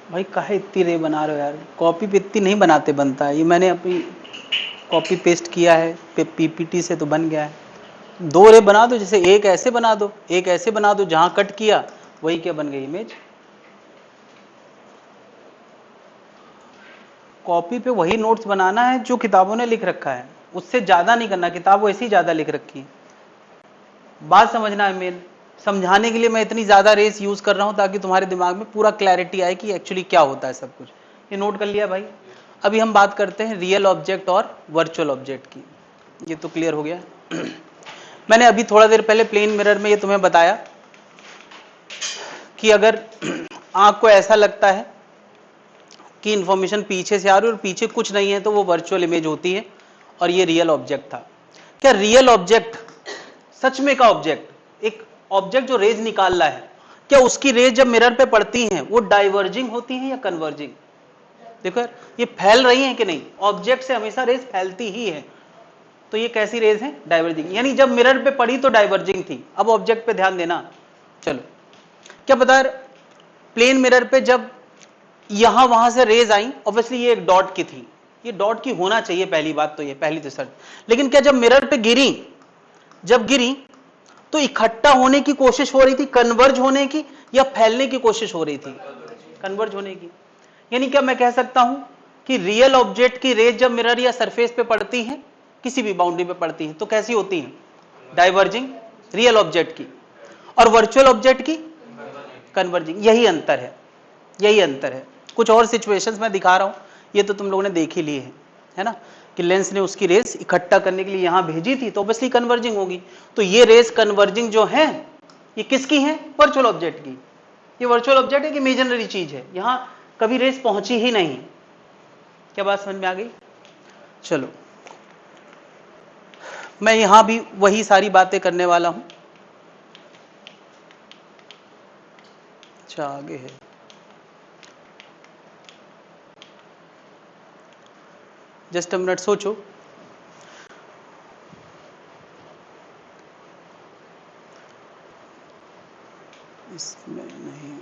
भाई काहे इतनी रे बना रहे हो यार? कॉपी पे इतनी नहीं बनाते, बनता है ये। मैंने अपनी कॉपी पेस्ट किया है पीपीटी से तो बन गया है। 2 रे बना दो, जैसे एक ऐसे बना दो, एक ऐसे बना दो, जहां कट किया वही क्या बन गई इमेज। कॉपी पे वही नोट्स बनाना है जो किताबों ने लिख रखा है, उससे ज्यादा नहीं करना। किताब वैसे ही ज्यादा लिख रखी है। बात समझना है मेन। समझाने के लिए मैं इतनी ज्यादा रेस यूज कर रहा हूं ताकि तुम्हारे दिमाग में पूरा क्लैरिटी आए कि एक्चुअली क्या होता है सब कुछ। ये नोट कर लिया भाई? अभी हम बात करते हैं रियल ऑब्जेक्ट और वर्चुअल ऑब्जेक्ट की। ये तो क्लियर हो गया। मैंने अभी थोड़ा देर पहले प्लेन मिरर में ये तुम्हें बताया कि अगर आंख को ऐसा लगता है कि इंफॉर्मेशन पीछे से आ रही है और पीछे कुछ नहीं है तो वो वर्चुअल इमेज होती है, और ये रियल ऑब्जेक्ट था। क्या रियल ऑब्जेक्ट, सच में का ऑब्जेक्ट, एक ऑब्जेक्ट जो रेज निकाल रहा है, क्या उसकी रेज जब मिरर पे पड़ती हैं वो डाइवर्जिंग होती हैं या कन्वर्जिंग? देखो यार, ये फैल रही हैं कि नहीं? ऑब्जेक्ट से हमेशा रेज फैलती ही है। तो ये कैसी रेज है? डाइवर्जिंग। यानी जब मिरर पे पड़ी तो डाइवर्जिंग थी। अब ऑब्जेक्ट पे ध्यान देना। चलो, क्या पता प्लेन मिरर पे जब यहां वहां से रेज आई, ऑब्वियसली ये एक डॉट की थी, ये डॉट की होना चाहिए, पहली बात तो ये, पहली तो शर्त। लेकिन क्या जब मिरर पे गिरी, जब गिरी तो इकट्ठा होने की कोशिश हो रही थी, कन्वर्ज होने की, या फैलने की कोशिश हो रही थी? कन्वर्ज होने की। यानी क्या मैं कह सकता हूं कि रियल ऑब्जेक्ट की रेज जब मिरर या सरफेस पे पड़ती है, किसी भी बाउंड्री पे पड़ती है, तो कैसी होती है? डाइवर्जिंग, रियल ऑब्जेक्ट की। और वर्चुअल ऑब्जेक्ट की कन्वर्जिंग। यही अंतर है, यही अंतर है। कुछ और सिचुएशंस में दिखा रहा हूं, ये तो तुम लोगों ने देख ही ली है ना, कि लेंस ने उसकी रेस इकट्ठा करने के लिए यहां भेजी थी तो ऑब्वियसली कन्वर्जिंग होगी। तो ये रेस कन्वर्जिंग जो है, ये किसकी है? वर्चुअल ऑब्जेक्ट की। ये वर्चुअल ऑब्जेक्ट एक इमेजिनरी चीज है, यहां कभी रेस पहुंची ही नहीं। क्या बात समझ में आ गई? चलो, मैं यहां भी वही सारी बातें करने वाला हूं। अच्छा, आगे है। जस्ट अ मिनट, सोचो। इसमें नहीं,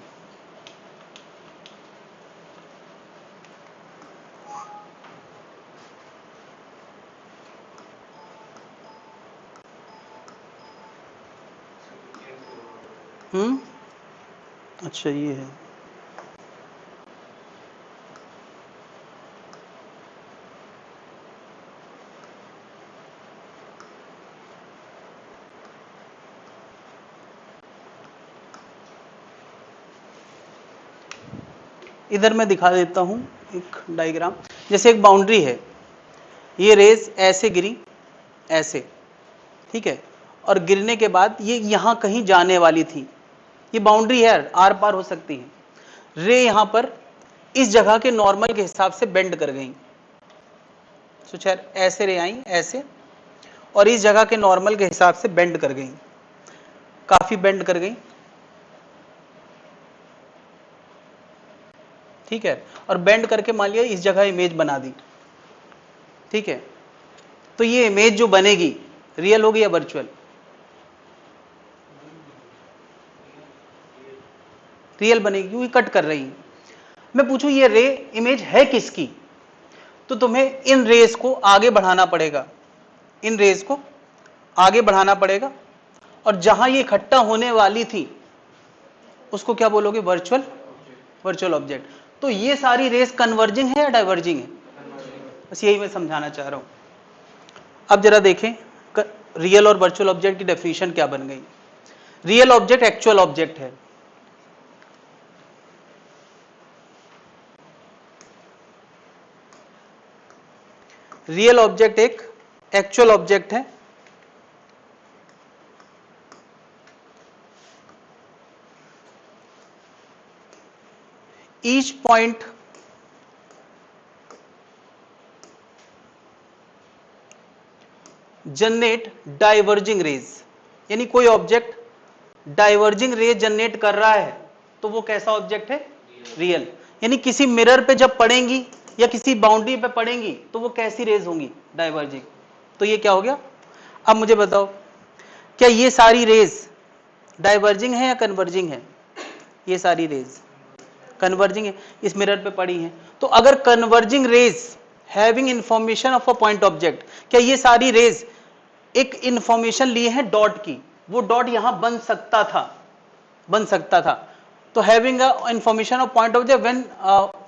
अच्छा ये है। इधर मैं दिखा देता हूं एक डायग्राम। जैसे एक बाउंड्री है, ये रेज ऐसे गिरी, ऐसे, ठीक है, और गिरने के बाद ये यहां कहीं जाने वाली थी। ये बाउंड्री है, आर पार हो सकती है। रे यहां पर इस जगह के नॉर्मल के हिसाब से बेंड कर गई। सोच यार, ऐसे रे आई, ऐसे, और इस जगह के नॉर्मल के हिसाब से बेंड कर गई, काफी बेंड कर गई, ठीक है। और बेंड करके मान लिया इस जगह इमेज बना दी, ठीक है। तो ये इमेज जो बनेगी, रियल होगी या वर्चुअल? रियल बनेगी क्योंकि कट कर रही है। मैं पूछूं ये रे इमेज है किसकी, तो तुम्हें इन रेस को आगे बढ़ाना पड़ेगा, इन रेस को आगे बढ़ाना पड़ेगा, और जहां ये इकट्ठा होने वाली थी उसको क्या बोलोगे, वर्चुअल वर्चुअल ऑब्जेक्ट। तो ये सारी रेस कन्वर्जिंग है या डाइवर्जिंग है, बस यही मैं समझाना चाह रहा हूं। अब जरा देखें रियल और वर्चुअल ऑब्जेक्ट की डेफिनेशन क्या बन गई। रियल ऑब्जेक्ट एक्चुअल ऑब्जेक्ट है, रियल ऑब्जेक्ट एक एक्चुअल ऑब्जेक्ट है, each point generate diverging raise, यानी कोई ऑब्जेक्ट डाइवर्जिंग रेज जनरेट कर रहा है तो वो कैसा ऑब्जेक्ट है, रियल। यानी किसी मिरर पे जब पड़ेंगी या किसी बाउंड्री पे पड़ेंगी तो वो कैसी रेज होंगी, डाइवर्जिंग। तो ये क्या हो गया। अब मुझे बताओ क्या ये सारी रेज डाइवर्जिंग है या कन्वर्जिंग है, ये सारी रेज कन्वर्जिंग है, इस मिरर पे पड़ी हैं। तो अगर converging rays having information of a point object, क्या ये सारी रेज एक इंफॉर्मेशन लिए हैं डॉट की, वो डॉट यहां बन सकता था, बन सकता था। तो having information of point object when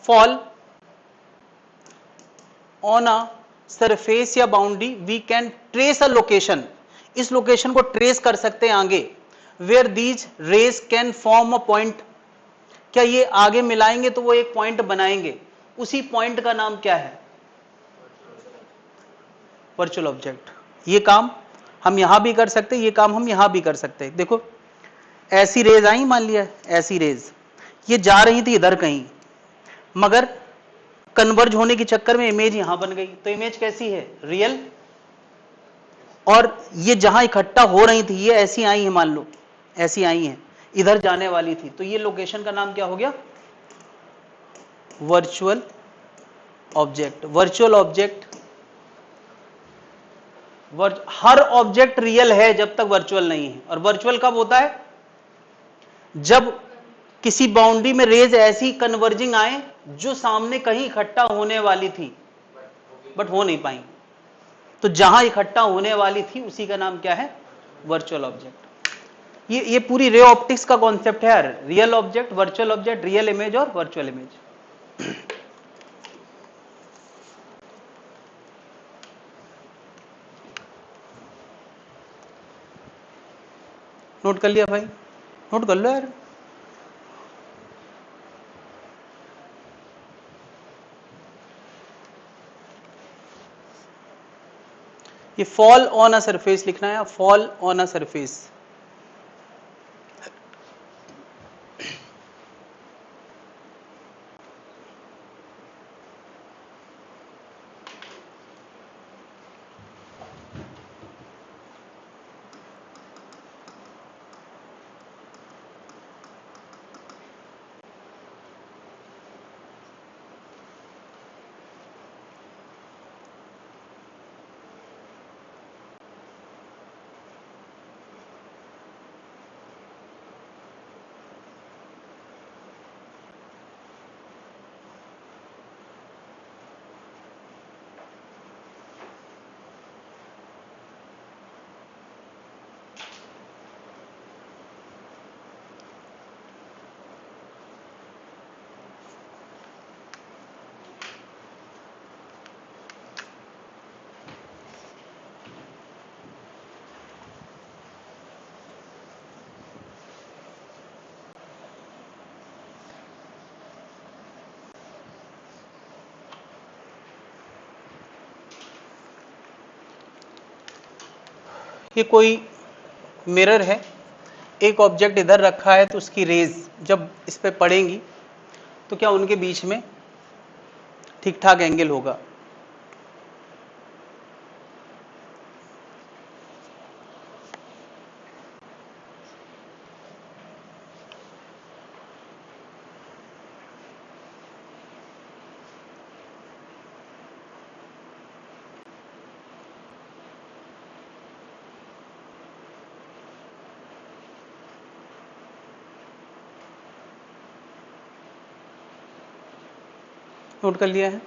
fall on a surface या boundary we can trace a location, इस लोकेशन को ट्रेस कर सकते हैं आगे, where these rays can form a point, क्या ये आगे मिलाएंगे तो वो एक पॉइंट बनाएंगे, उसी पॉइंट का नाम क्या है, वर्चुअल ऑब्जेक्ट। ये काम हम यहां भी कर सकते हैं, ये काम हम यहां भी कर सकते हैं। देखो ऐसी रेज आई, मान लिया ऐसी रेज ये जा रही थी इधर कहीं, मगर कन्वर्ज होने के चक्कर में इमेज यहां बन गई, तो इमेज कैसी है, रियल। और ये जहां इकट्ठा हो रही थी ये ऐसी आई है, मान लो ऐसी आई है, इधर जाने वाली थी, तो ये लोकेशन का नाम क्या हो गया, वर्चुअल ऑब्जेक्ट। वर्चुअल ऑब्जेक्ट, हर ऑब्जेक्ट रियल है जब तक वर्चुअल नहीं है। और वर्चुअल कब होता है, जब किसी बाउंड्री में रेज ऐसी कन्वर्जिंग आए जो सामने कहीं इकट्ठा होने वाली थी बट हो नहीं पाई। तो जहां इकट्ठा होने वाली थी उसी का नाम क्या है, वर्चुअल ऑब्जेक्ट। ये पूरी रे ऑप्टिक्स का कॉन्सेप्ट है यार, real object, virtual object, real image और वर्चुअल इमेज। नोट कर लिया भाई, नोट कर लो यार। ये फॉल ऑन अ सरफेस लिखना है, फॉल ऑन अ सरफेस। ये कोई मिरर है, एक ऑब्जेक्ट इधर रखा है, तो उसकी रेज जब इस पे पड़ेंगी तो क्या उनके बीच में ठीक ठाक एंगल होगा। नोट कर लिया है?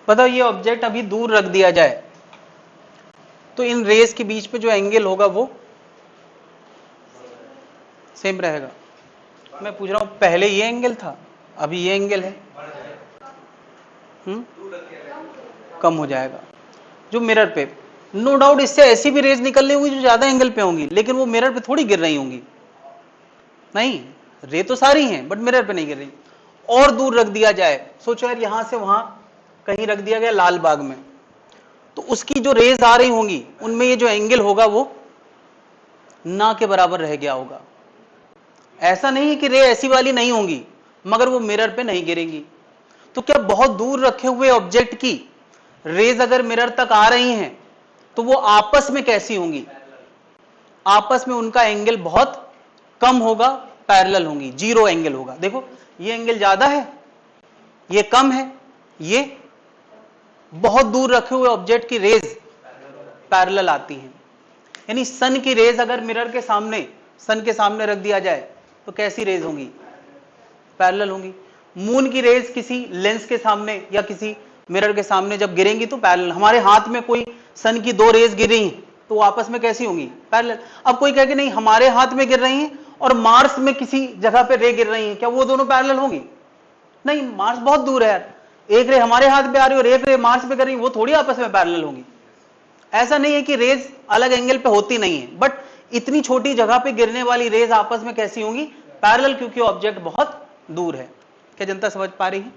बताओ ये ऑब्जेक्ट अभी दूर रख दिया जाए तो इन रेस के बीच में जो एंगल होगा वो सेम रहेगा। मैं पूछ रहा हूं पहले ये एंगल था, अभी ये एंगल है, कम हो जाएगा। जो मिरर पे, नो डाउट इससे ऐसी भी रेज निकलनी होंगी जो ज्यादा एंगल पे होंगी, लेकिन वो मिरर पे थोड़ी गिर रही होंगी। नहीं, रे तो सारी हैं बट मिरर पे नहीं गिर रही। और दूर रख दिया जाए, सोचो यार यहां से वहां कहीं रख दिया गया लाल बाग में, तो उसकी जो रेज आ रही होंगी उनमें ये जो एंगल होगा वो ना के बराबर रह गया होगा। ऐसा नहीं है कि रे ऐसी वाली नहीं होंगी मगर वो मिरर पे नहीं गिरेंगी। तो क्या बहुत दूर रखे हुए ऑब्जेक्ट की रेज अगर मिरर तक आ रही हैं तो वो आपस में कैसी होंगी? आपस में उनका एंगल बहुत कम होगा, पैरेलल होंगी, जीरो एंगल होगा। देखो ये एंगल ज्यादा है, ये कम है, ये बहुत दूर रखे हुए ऑब्जेक्ट की रेज पैरेलल आती हैं। यानी सन की रेज अगर मिरर के सामने, सन के सामने रख दिया जाए तो कैसी रेज होंगी? पैरेलल होंगी। मून की रेज किसी लेंस के सामने या किसी मिरर के सामने जब गिरेंगी तो पैरेलल। हमारे हाथ में कोई सन की दो रेज गिर रही तो आपस में कैसी होंगी? पैरेलल। अब कोई कहे कि नहीं हमारे हाथ में गिर रही हैं और मार्स में किसी जगह पे रे गिर रही हैं, क्या वो दोनों पैरेलल होंगी? नहीं, मार्स बहुत दूर है यार, एक रे हमारे हाथ पे आ रही और एक रे मार्स पे कर रही, वो थोड़ी आपस में पैरेलल होंगी। ऐसा नहीं है कि रेज अलग एंगल पे होती नहीं है, बट इतनी छोटी जगह पे गिरने वाली रेज आपस में कैसी होंगी? पैरेलल, क्योंकि ऑब्जेक्ट बहुत दूर है। क्या जनता समझ पा रही है?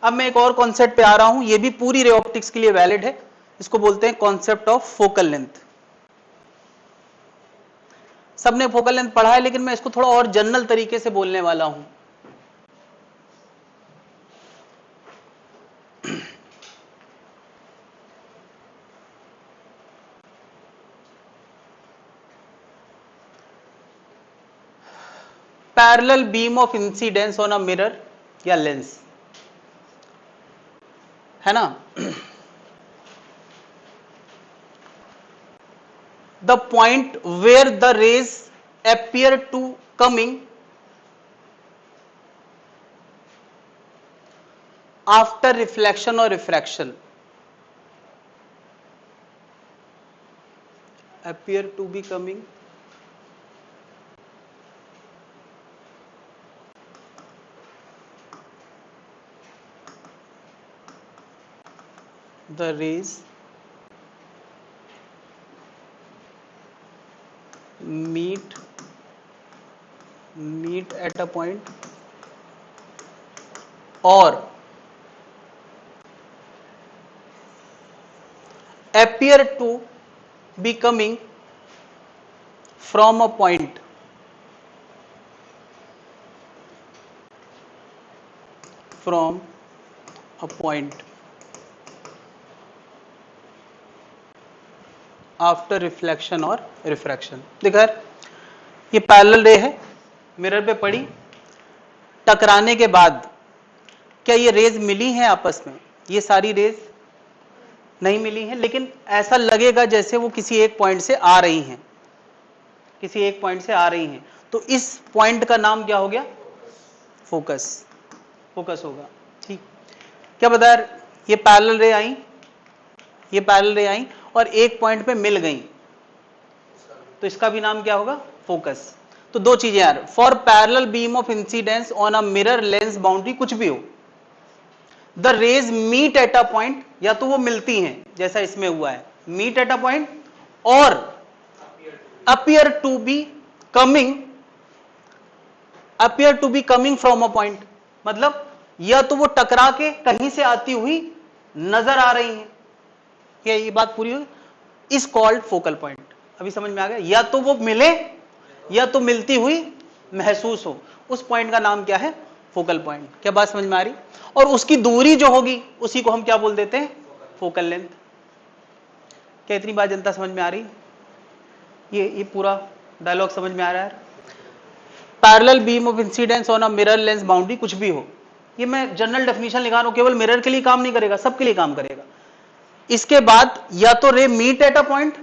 अब मैं एक और कॉन्सेप्ट पे आ रहा हूं, ये भी पूरी रे ऑप्टिक्स के लिए वैलिड है। इसको बोलते हैं कॉन्सेप्ट ऑफ फोकल लेंथ। सबने फोकल लेंथ पढ़ा है, लेकिन मैं इसको थोड़ा और जनरल तरीके से बोलने वाला हूं। Parallel beam of incidence on a mirror या लेंस, है ना? The point where the rays appear to coming after reflection or refraction, appear to be coming the rays meet at a point or appear to be coming from a point after reflection और रिफ्रैक्शन। देखो यार ये पैरेलल रे है, मिरर पे पड़ी, टकराने के बाद क्या ये रेज मिली हैं आपस में? ये सारी रेज नहीं मिली हैं, लेकिन ऐसा लगेगा जैसे वो किसी एक पॉइंट से आ रही हैं, किसी एक पॉइंट से आ रही हैं। तो इस पॉइंट का नाम क्या हो गया? फोकस। फोकस होगा। ठीक, क्या बता यार, ये पैरेलल रे आई, ये पैरेलल रे आई और एक पॉइंट पे मिल गई, तो इसका भी नाम क्या होगा? फोकस। तो दो चीजें यार, for parallel beam of incidence on a mirror lens boundary, कुछ भी हो, the rays meet at a point, या तो वो मिलती हैं जैसा इसमें हुआ है, मीट एट अ पॉइंट, और appear to be coming from a point, मतलब या तो वो टकरा के कहीं से आती हुई नजर आ रही हैं। क्या ये बात पूरी हुई? इस कॉल्ड फोकल पॉइंट। अभी समझ में आ गया? या तो वो मिले या तो मिलती हुई महसूस हो, उस पॉइंट का नाम क्या है? Focal point. क्या बात समझ में आ रही? और उसकी दूरी जो होगी उसी को हम क्या बोल देते हैं? Focal length. क्या इतनी बात जनता समझ में आ रही? ये पूरा डायलॉग समझ में आ रहा है? Parallel beam of incidence on a mirror lens boundary, कुछ भी हो, ये मैं जनरल डेफिनेशन लिखा रहा हूं, केवल मिरर के लिए काम नहीं करेगा, सबके लिए काम करेगा। इसके बाद या तो रे मीट एट अ पॉइंट,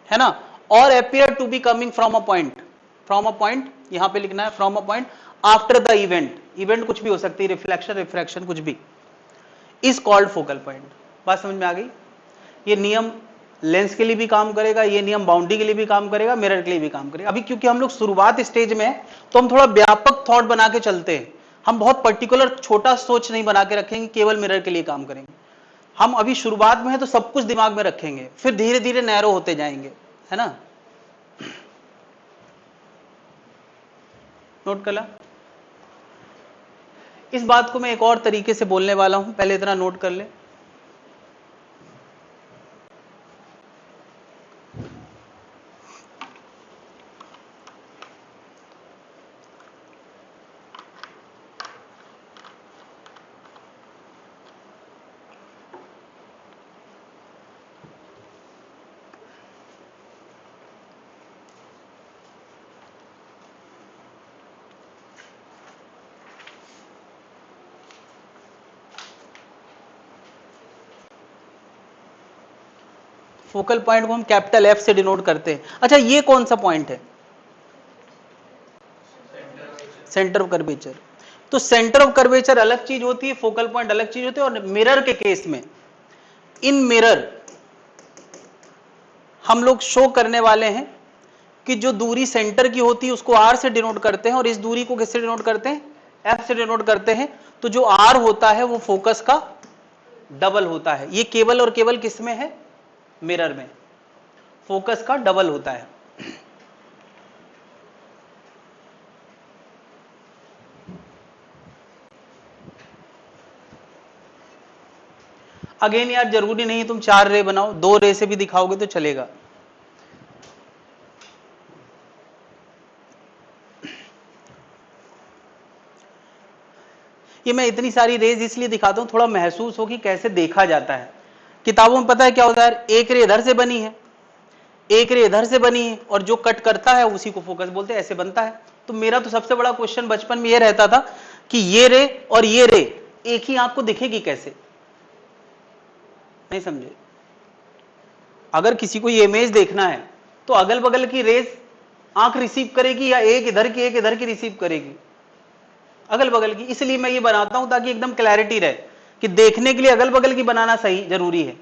है ना, और appear to be coming from a point, from a point यहां पे लिखना है, from a point after the event, event कुछ भी हो सकती है, रिफ्लेक्शन रिफ्रैक्शन कुछ भी, इज कॉल्ड फोकल पॉइंट। बात समझ में आ गई? ये नियम लेंस के लिए भी काम करेगा, ये नियम बाउंड्री के लिए भी काम करेगा, मिरर के लिए भी काम करेगा। अभी क्योंकि हम लोग शुरुआत स्टेज में है तो हम थोड़ा व्यापक थॉट बना के चलते हैं, हम बहुत पर्टिकुलर छोटा सोच नहीं बना के रखेंगे केवल मिरर के लिए काम करेंगे। हम अभी शुरुआत में है तो सब कुछ दिमाग में रखेंगे, फिर धीरे धीरे नैरो होते जाएंगे, है ना। नोट कर ला। इस बात को मैं एक और तरीके से बोलने वाला हूं, पहले इतना नोट कर ले। फोकल पॉइंट को हम कैपिटल एफ से डिनोट करते हैं। अच्छा, ये कौन सा पॉइंट है? Centre of curvature. तो सेंटर ऑफ कर्वेचर अलग चीज होती है, फोकल पॉइंट अलग चीज होती है। और मिरर के केस में, इन मिरर हम लोग शो करने वाले हैं कि जो दूरी सेंटर की होती है उसको आर से डिनोट करते हैं, और इस दूरी को किससे डिनोट करते हैं? एफ से डिनोट करते हैं। तो जो आर होता है वो फोकस का डबल होता है। ये केवल और केवल किस में है? मिरर में फोकस का डबल होता है। अगेन यार, जरूरी नहीं तुम 4 रे बनाओ, 2 रे से भी दिखाओगे तो चलेगा। ये मैं इतनी सारी रेज इसलिए दिखाता हूं, थोड़ा महसूस हो कि कैसे देखा जाता है। किताबों में पता है क्या होता है? एक रे इधर से बनी है, एक रे इधर से बनी है, और जो कट करता है उसी को फोकस बोलते हैं, ऐसे बनता है। तो मेरा तो सबसे बड़ा क्वेश्चन बचपन में ये रहता था कि ये रे और ये रे एक ही आंख को दिखेगी कैसे? नहीं समझे? अगर किसी को ये इमेज देखना है तो अगल बगल की रेज आंख रिसीव करेगी, या एक इधर की रिसीव करेगी? अगल बगल की। इसलिए मैं ये बनाता हूं ताकि एकदम क्लैरिटी रहे कि देखने के लिए अगल बगल की बनाना सही जरूरी है।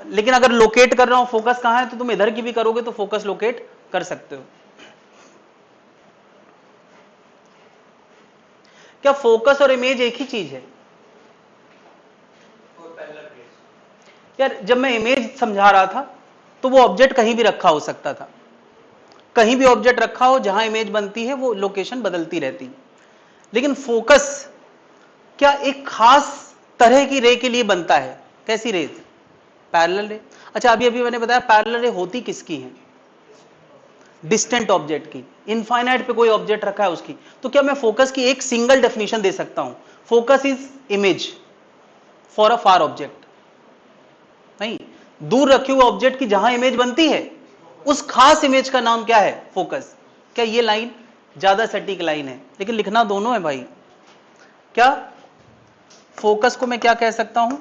लेकिन अगर लोकेट कर रहा हूं फोकस कहां है, तो तुम इधर की भी करोगे तो फोकस लोकेट कर सकते हो। क्या फोकस और इमेज एक ही चीज है? यार, जब मैं इमेज समझा रहा था तो वो ऑब्जेक्ट कहीं भी रखा हो सकता था, कहीं भी ऑब्जेक्ट रखा हो, जहां इमेज बनती है वो लोकेशन बदलती रहती है। लेकिन फोकस क्या एक खास तरह की रे के लिए बनता है? कैसी रे? पैरेलल रे। अच्छा, अभी अभी मैंने बताया पैरेलल रे होती किसकी है? डिस्टेंट ऑब्जेक्ट की। इनफाइनाइट पे कोई ऑब्जेक्ट रखा है उसकी। तो क्या मैं फोकस की एक सिंगल डेफिनेशन दे सकता हूं? Focus is image for a far object? नहीं, दूर रखे हुए ऑब्जेक्ट की जहां इमेज बनती है उस खास इमेज का नाम क्या है? फोकस। क्या ये लाइन ज्यादा सटीक लाइन है? लेकिन लिखना दोनों है भाई। क्या फोकस को मैं क्या कह सकता हूं?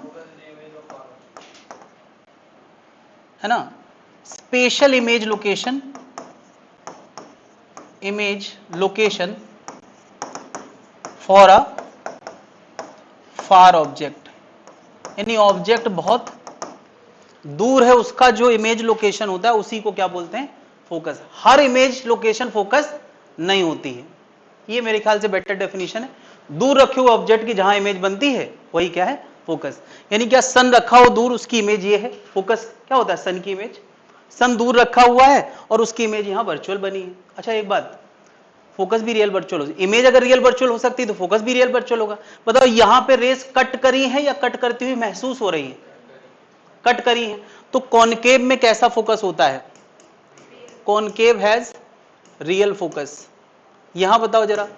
है ना, special image location, image location for a far object. यानी ऑब्जेक्ट बहुत दूर है, उसका जो इमेज लोकेशन होता है उसी को क्या बोलते हैं? फोकस। हर इमेज लोकेशन फोकस नहीं होती है। ये मेरे ख्याल से बेटर डेफिनेशन है। दूर रखे हुए ऑब्जेक्ट की जहां इमेज बनती है वही क्या है? फोकस। यानी क्या सन रखा हो दूर, उसकी इमेज ये है फोकस। क्या होता है? सन की इमेज। सन दूर रखा हुआ है और उसकी इमेज यहां वर्चुअल बनी है। अच्छा, एक बात, फोकस भी रियल वर्चुअल हो, इमेज अगर रियल वर्चुअल हो सकती है तो फोकस भी रियल वर्चुअल होगा। बताओ, यहां पे रेस कट करी है या कट करती हुई महसूस हो रही है? कट करी है। तो कॉनकेव में कैसा फोकस होता है? Concave has real focus. यहां बताओ जरा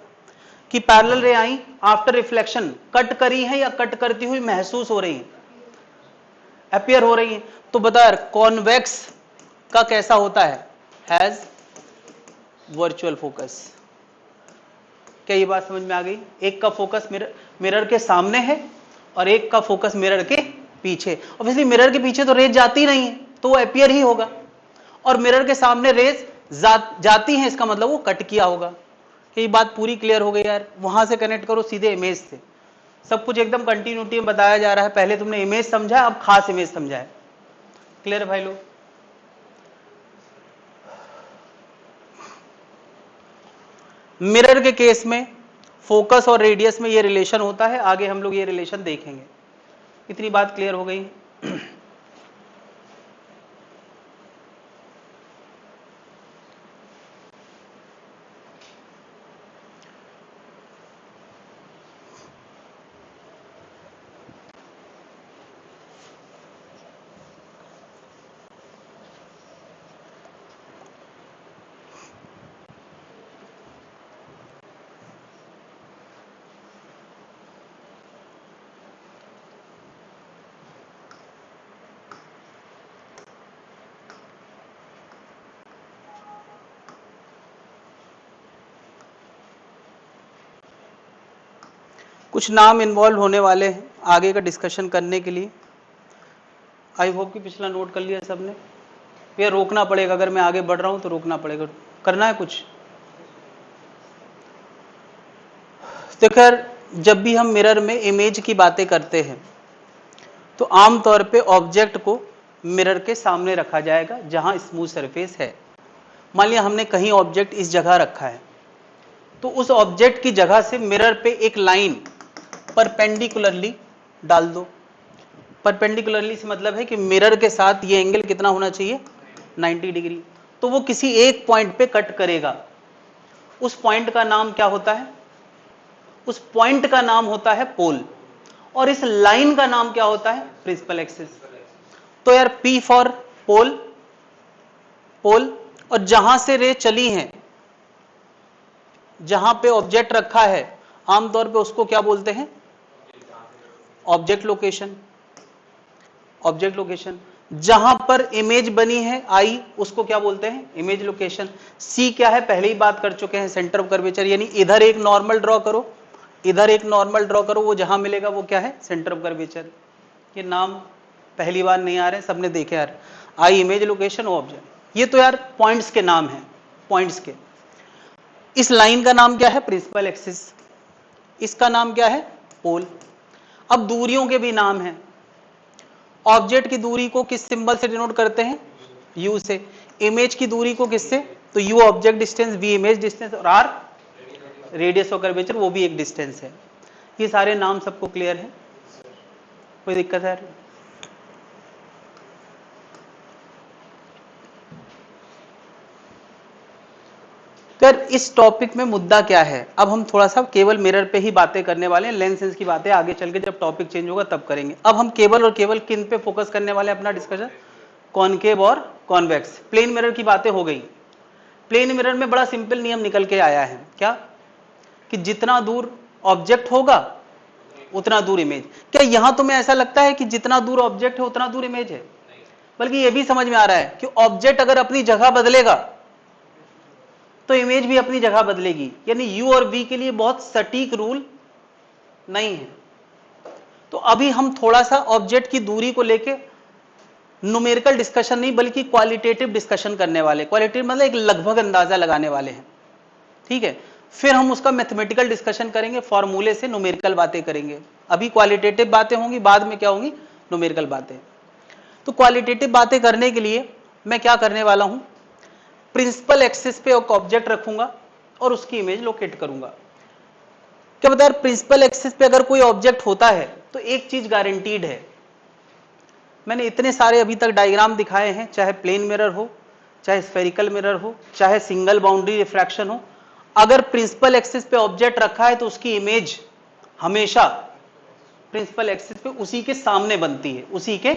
कि पैरेलल रे आई आफ्टर रिफ्लेक्शन कट करी है या कट करती हुई महसूस हो रही है? अपीयर हो रही है। तो बता यार, कॉन्वेक्स का कैसा होता है? Has virtual focus. क्या ये बात समझ में आ गई? एक का फोकस मिरर के सामने है और एक का फोकस मिरर के पीछे। ऑब्वियसली मिरर के पीछे तो रेज जाती नहीं है तो वो अपीयर ही होगा, और मिरर के सामने रेज जाती हैं, इसका मतलब वो कट किया होगा। ये बात पूरी क्लियर हो गई यार? वहां से कनेक्ट करो सीधे इमेज से, सब कुछ एकदम कंटिन्यूटी में बताया जा रहा है। पहले तुमने इमेज समझा, अब खास इमेज समझा है। क्लियर है भाई लोग? मिरर के केस में फोकस और रेडियस में ये रिलेशन होता है, आगे हम लोग ये रिलेशन देखेंगे। इतनी बात क्लियर हो गई? कुछ नाम इन्वॉल्व होने वाले हैं आगे का डिस्कशन करने के लिए। आई होप कि पिछला नोट कर लिया सबने। ये रोकना पड़ेगा, अगर मैं आगे बढ़ रहा हूं तो रोकना पड़ेगा। करना है कुछ? तो खैर, जब भी हम मिरर में इमेज की बातें करते हैं तो आमतौर पे ऑब्जेक्ट को मिरर के सामने रखा जाएगा जहां स्मूथ सरफेस है। मान लिया हमने कहीं ऑब्जेक्ट इस जगह रखा है, तो उस ऑब्जेक्ट की जगह से मिरर पे एक लाइन परपेंडिकुलरली डाल दो। परपेंडिकुलरली से मतलब है कि मिरर के साथ ये एंगल कितना होना चाहिए? 90 डिग्री। तो वो किसी एक पॉइंट पे कट करेगा। उस पॉइंट का नाम क्या होता है? उस पॉइंट का नाम होता है पोल, और इस लाइन का नाम क्या होता है? Principal axis. तो यार P फॉर पोल, पोल, और जहां से रे चली हैं, जहां पे ऑब्जेक्ट रखा है, आमतौर पे उसको क्या बोलते हैं? Object location. Object location. जहां पर इमेज बनी है आई, उसको क्या बोलते हैं? Image location. सी क्या है? पहले ही बात कर चुके हैं, सेंटर ऑफ कर्वेचर। यानी इधर एक नॉर्मल ड्रॉ करो, इधर एक नॉर्मल ड्रॉ करो, वो जहां मिलेगा वो क्या है? Centre of curvature. ये नाम पहली बार नहीं आ रहे, सबने देखे यार। आई, इमेज लोकेशन, ऑब्जेक्ट। ये तो यार पॉइंट्स के नाम हैं, पॉइंट्स के। इस लाइन का नाम क्या है? Principal axis. इसका नाम क्या है? पोल। अब दूरियों के भी नाम हैं। ऑब्जेक्ट की दूरी को किस सिंबल से डिनोट करते हैं? यू से। इमेज की दूरी को किससे? तो U object distance, V image distance, और आर रेडियस ऑफ कर्वेचर, वो भी एक डिस्टेंस है। ये सारे नाम सबको क्लियर है? कोई दिक्कत है? कर इस टॉपिक में मुद्दा क्या है? अब हम थोड़ा सा केवल मिरर पे ही बातें करने वाले हैं। लेंस सेंस की बातें आगे चल के जब टॉपिक चेंज होगा तब करेंगे। अब हम केवल और केवल किन पे फोकस करने वाले हैं अपना डिस्कशन? कॉनकेव और कॉन्वेक्स। प्लेन मिरर की बातें हो गई। प्लेन मिरर में बड़ा सिंपल नियम निकल के आया है, क्या? कि जितना दूर ऑब्जेक्ट होगा उतना दूर इमेज। क्या यहां तुम्हें ऐसा लगता है कि जितना दूर ऑब्जेक्ट है उतना दूर इमेज है? बल्कि यह भी समझ में आ रहा है कि ऑब्जेक्ट अगर अपनी जगह बदलेगा तो इमेज भी अपनी जगह बदलेगी। यानी यू और वी के लिए बहुत सटीक रूल नहीं है। तो अभी हम थोड़ा सा ऑब्जेक्ट की दूरी को लेके न्यूमेरिकल डिस्कशन नहीं बल्कि क्वालिटेटिव डिस्कशन करने वाले। क्वालिटेटिव मतलब एक लगभग अंदाजा लगाने वाले हैं, ठीक है? फिर हम उसका मैथमेटिकल डिस्कशन करेंगे, फॉर्मूले से न्यूमेरिकल बातें करेंगे। अभी क्वालिटेटिव बातें होंगी, बाद में क्या होंगी? न्यूमेरिकल बातें। तो क्वालिटेटिव बातें करने के लिए मैं क्या करने वाला हूं? प्रिंसिपल एक्सिस पे एक ऑब्जेक्ट रखूंगा और उसकी इमेज लोकेट करूंगा। क्या बता, प्रिंसिपल एक्सिस पे अगर कोई ऑब्जेक्ट होता है तो एक चीज गारंटीड है। मैंने इतने सारे अभी तक डायग्राम दिखाए हैं, चाहे प्लेन मिरर हो, चाहे स्फेरिकल मिरर हो, चाहे सिंगल बाउंड्री रिफ्रैक्शन हो। अगर प्रिंसिपल एक्सिस पे ऑब्जेक्ट रखा है तो उसकी इमेज हमेशा प्रिंसिपल एक्सिस पे उसी के सामने बनती है, उसी के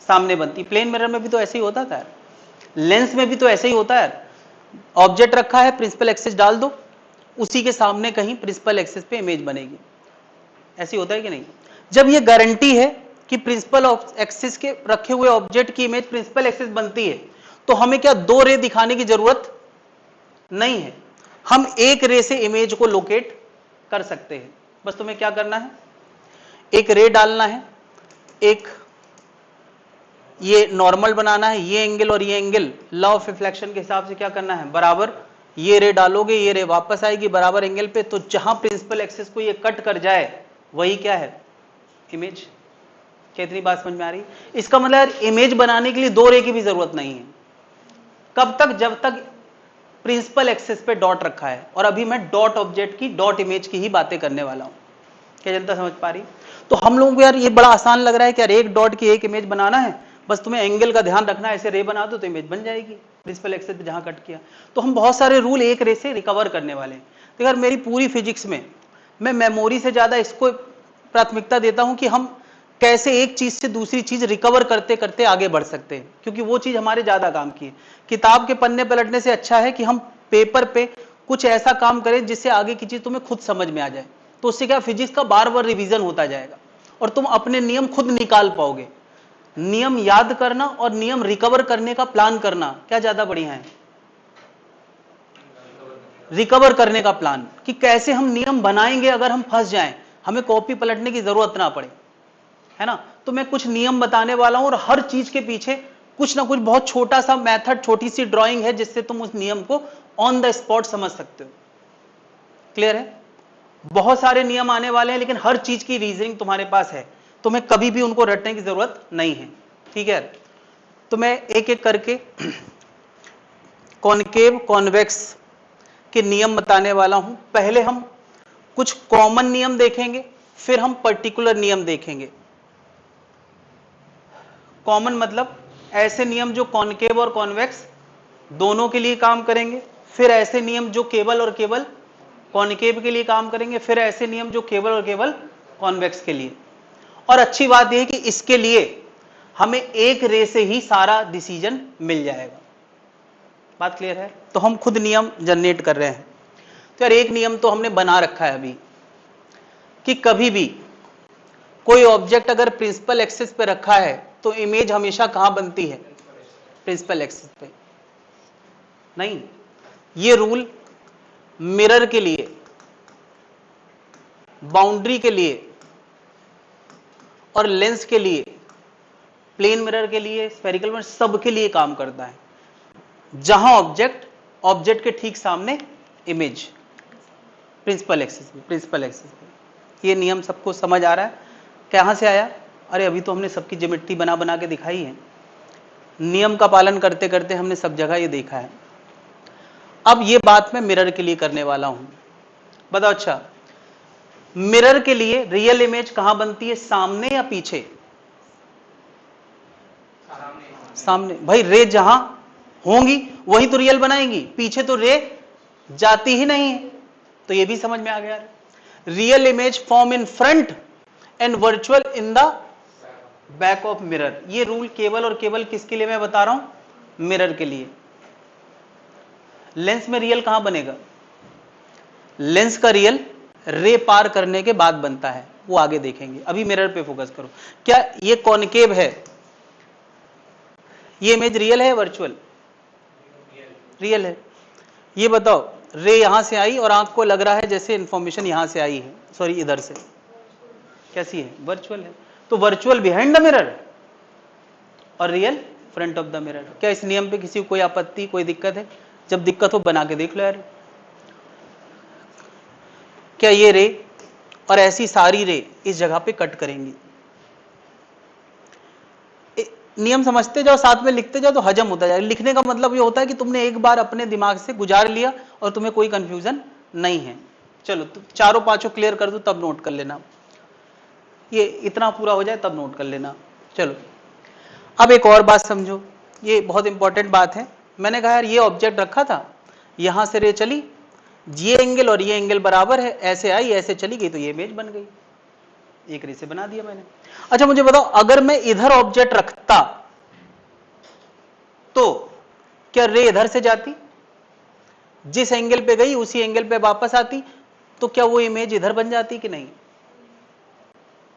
सामने बनती है। प्लेन मिरर में भी तो ऐसे ही होता था, लेंस में भी तो ऐसे ही होता है। ऑब्जेक्ट रखा है, प्रिंसिपल एक्सिस डाल दो, उसी के सामने कहीं प्रिंसिपल एक्सिस पे इमेज बनेगी। ऐसे होता है कि नहीं? जब ये गारंटी है कि प्रिंसिपल एक्सिस के रखे हुए ऑब्जेक्ट की इमेज प्रिंसिपल एक्सिस बनती है, तो हमें क्या दो रे दिखाने की जरूरत नहीं है। हम एक रे से इमेज को लोकेट कर सकते हैं। बस तुम्हें क्या करना है, एक रे डालना है, एक ये नॉर्मल बनाना है, ये एंगल और ये एंगल लॉ ऑफ रिफ्लेक्शन के हिसाब से क्या करना है, बराबर ये रे डालोगे, ये रे वापस आएगी बराबर एंगल पे, तो जहां प्रिंसिपल एक्सिस को ये कट कर जाए वही क्या है, इमेज। क्या इतनी बात समझ में आ रही? इसका मतलब इमेज बनाने के लिए दो रे की भी जरूरत नहीं है। कब तक, जब तक प्रिंसिपल एक्सिस पे डॉट रखा है। और अभी मैं डॉट ऑब्जेक्ट की, डॉट इमेज की ही बातें करने वाला हूं। क्या जनता समझ पा रही? तो हम लोगों को यार ये बड़ा आसान लग रहा है कि यार एक डॉट की एक इमेज बनाना है, बस तुम्हें एंगल का ध्यान रखना है, ऐसे रे बना दो तो इमेज बन जाएगी प्रिंसिपल एक्सिस पे जहां कट किया। तो हम बहुत सारे रूल एक रे से रिकवर करने वाले हैं। तो यार मेरी पूरी फिजिक्स में मैं मेमोरी से ज्यादा इसको प्राथमिकता देता हूं कि हम कैसे एक चीज से दूसरी चीज रिकवर करते करते आगे बढ़ सकते हैं, क्योंकि वो चीज हमारे ज्यादा काम की है। किताब के पन्ने पलटने से अच्छा है कि हम पेपर पे कुछ ऐसा काम करें जिससे आगे की चीज तुम्हें खुद समझ में आ जाए। तो उससे क्या, फिजिक्स का बार बार रिवीजन होता जाएगा और तुम अपने नियम खुद निकाल पाओगे। नियम याद करना और नियम रिकवर करने का प्लान करना क्या ज्यादा बढ़िया है? रिकवर करने का प्लान, कि कैसे हम नियम बनाएंगे अगर हम फंस जाएं, हमें कॉपी पलटने की जरूरत ना पड़े, है ना। तो मैं कुछ नियम बताने वाला हूं और हर चीज के पीछे कुछ ना कुछ बहुत छोटा सा मेथड, छोटी सी ड्राइंग है जिससे तुम उस नियम को ऑन द स्पॉट समझ सकते हो। क्लियर है? बहुत सारे नियम आने वाले हैं, लेकिन हर चीज की रीजनिंग तुम्हारे पास है, तुम्हें कभी भी उनको रटने की जरूरत नहीं है। ठीक है? तो मैं एक एक करके कॉनकेव कॉन्वेक्स के नियम बताने वाला हूं। पहले हम कुछ कॉमन नियम देखेंगे, फिर हम पर्टिकुलर नियम देखेंगे। कॉमन मतलब ऐसे नियम जो कॉनकेव और कॉन्वेक्स दोनों के लिए काम करेंगे, फिर ऐसे नियम जो केवल और केवल कॉनकेव के लिए काम करेंगे, फिर ऐसे नियम जो केवल और केवल कॉन्वेक्स के लिए। और अच्छी बात यह है कि इसके लिए हमें एक रे से ही सारा डिसीजन मिल जाएगा। बात क्लियर है? तो हम खुद नियम जनरेट कर रहे हैं। तो यार एक नियम तो हमने बना रखा है अभी, कि कभी भी कोई ऑब्जेक्ट अगर प्रिंसिपल एक्सिस पे रखा है तो इमेज हमेशा कहां बनती है, प्रिंसिपल एक्सिस पे। नहीं, ये रूल मिरर के लिए, बाउंड्री के लिए और लेंस के लिए, प्लेन मिरर के लिए, स्फेरिकल मिरर, सब के लिए काम करता है। जहां ऑब्जेक्ट के ठीक सामने इमेज, प्रिंसिपल एक्सिस पे, प्रिंसिपल एक्सिस पे। ये नियम सबको समझ आ रहा है? कहां से आया? अरे अभी तो हमने सबकी ज्योमेट्री बना बना के दिखाई है। नियम का पालन करते करते हमने सब जगह ये देखा है। अब ये बात मैं मिरर के लिए करने वाला हूं। बताओ, अच्छा मिरर के लिए रियल इमेज कहां बनती है, सामने या पीछे? सामने। भाई रे जहां होंगी वही तो रियल बनाएंगी, पीछे तो रे जाती ही नहीं है। तो ये भी समझ में आ गया। Real image form in front end virtual in the back of mirror. ये रूल केवल और केवल किसके लिए मैं बता रहा हूं? मिरर के लिए। लेंस में रियल कहां बनेगा? लेंस का रियल रे पार करने के बाद बनता है, वो आगे देखेंगे। अभी मिरर पे फोकस करो। क्या ये कॉनकेव है, ये इमेज रियल है वर्चुअल? रियल है। ये बताओ, रे यहां से आई और आंख को लग रहा है जैसे इंफॉर्मेशन यहां से आई है, सॉरी इधर से, कैसी है? वर्चुअल है। तो वर्चुअल बिहाइंड द मिरर और real front of the mirror. क्या इस नियम पे किसी को कोई आपत्ति, कोई दिक्कत है? जब दिक्कत हो बना के देख लो यार। क्या ये रे और ऐसी सारी रे इस जगह पे कट करेंगी? नियम समझते जाओ, साथ में लिखते जाओ तो हजम होता जाएगा। लिखने का मतलब ये होता है कि तुमने एक बार अपने दिमाग से गुजार लिया और तुम्हें कोई कंफ्यूजन नहीं है। चलो तो चारों पांचों क्लियर कर दो तब नोट कर लेना, ये इतना पूरा हो जाए तब नोट कर लेना। चलो अब एक और बात समझो, ये बहुत इंपॉर्टेंट बात है। मैंने कहा यार ये ऑब्जेक्ट रखा था, यहां से रे चली, ये एंगल और ये एंगल बराबर है, ऐसे आई ऐसे चली गई, तो ये इमेज बन गई। एक रे से बना दिया मैंने। अच्छा मुझे बताओ, अगर मैं इधर ऑब्जेक्ट रखता तो क्या रे इधर से जाती, जिस एंगल पे गई उसी एंगल पे वापस आती, तो क्या वो इमेज इधर बन जाती कि नहीं?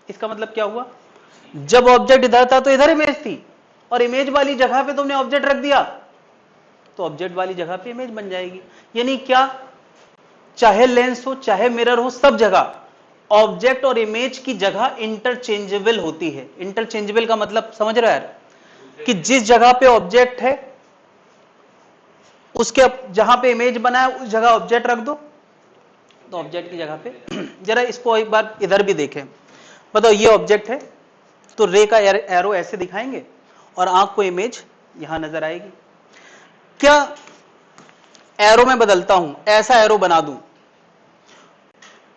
इसका मतलब क्या हुआ? जब ऑब्जेक्ट इधर था तो इधर इमेज थी, और इमेज वाली जगह पे तुमने ऑब्जेक्ट रख दिया तो ऑब्जेक्ट वाली जगह पे इमेज बन जाएगी। यानी क्या, चाहे लेंस हो चाहे मिरर हो, सब जगह ऑब्जेक्ट और इमेज की जगह इंटरचेंजेबल होती है। इंटरचेंजेबल का मतलब समझ रहा है कि जिस जगह पे ऑब्जेक्ट है उसके जहां पे इमेज बना है उस जगह ऑब्जेक्ट रख दो, तो ऑब्जेक्ट की जगह पे जरा इसको एक बार इधर भी देखें। बताओ ये ऑब्जेक्ट है तो रे का एरो ऐसे दिखाएंगे और आंख को इमेज यहां नजर आएगी। क्या एरो में बदलता हूं, ऐसा एरो बना दूं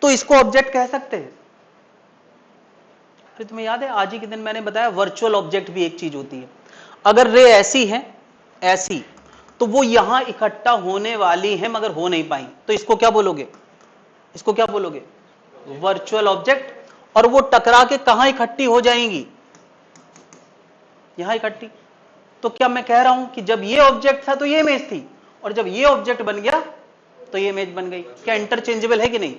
तो इसको ऑब्जेक्ट कह सकते हैं? फिर तुम्हें याद है आज ही के दिन मैंने बताया वर्चुअल ऑब्जेक्ट भी एक चीज होती है। अगर रे ऐसी है ऐसी तो वो यहां इकट्ठा होने वाली है मगर हो नहीं पाई, तो इसको क्या बोलोगे? इसको क्या बोलोगे? Virtual object. और वो टकरा के कहां इकट्ठी हो जाएंगी? यहां इकट्ठी। तो क्या मैं कह रहा हूं कि जब ये ऑब्जेक्ट था तो ये इमेज थी और जब ये ऑब्जेक्ट बन गया तो ये इमेज बन गई? क्या इंटरचेंजेबल है कि नहीं?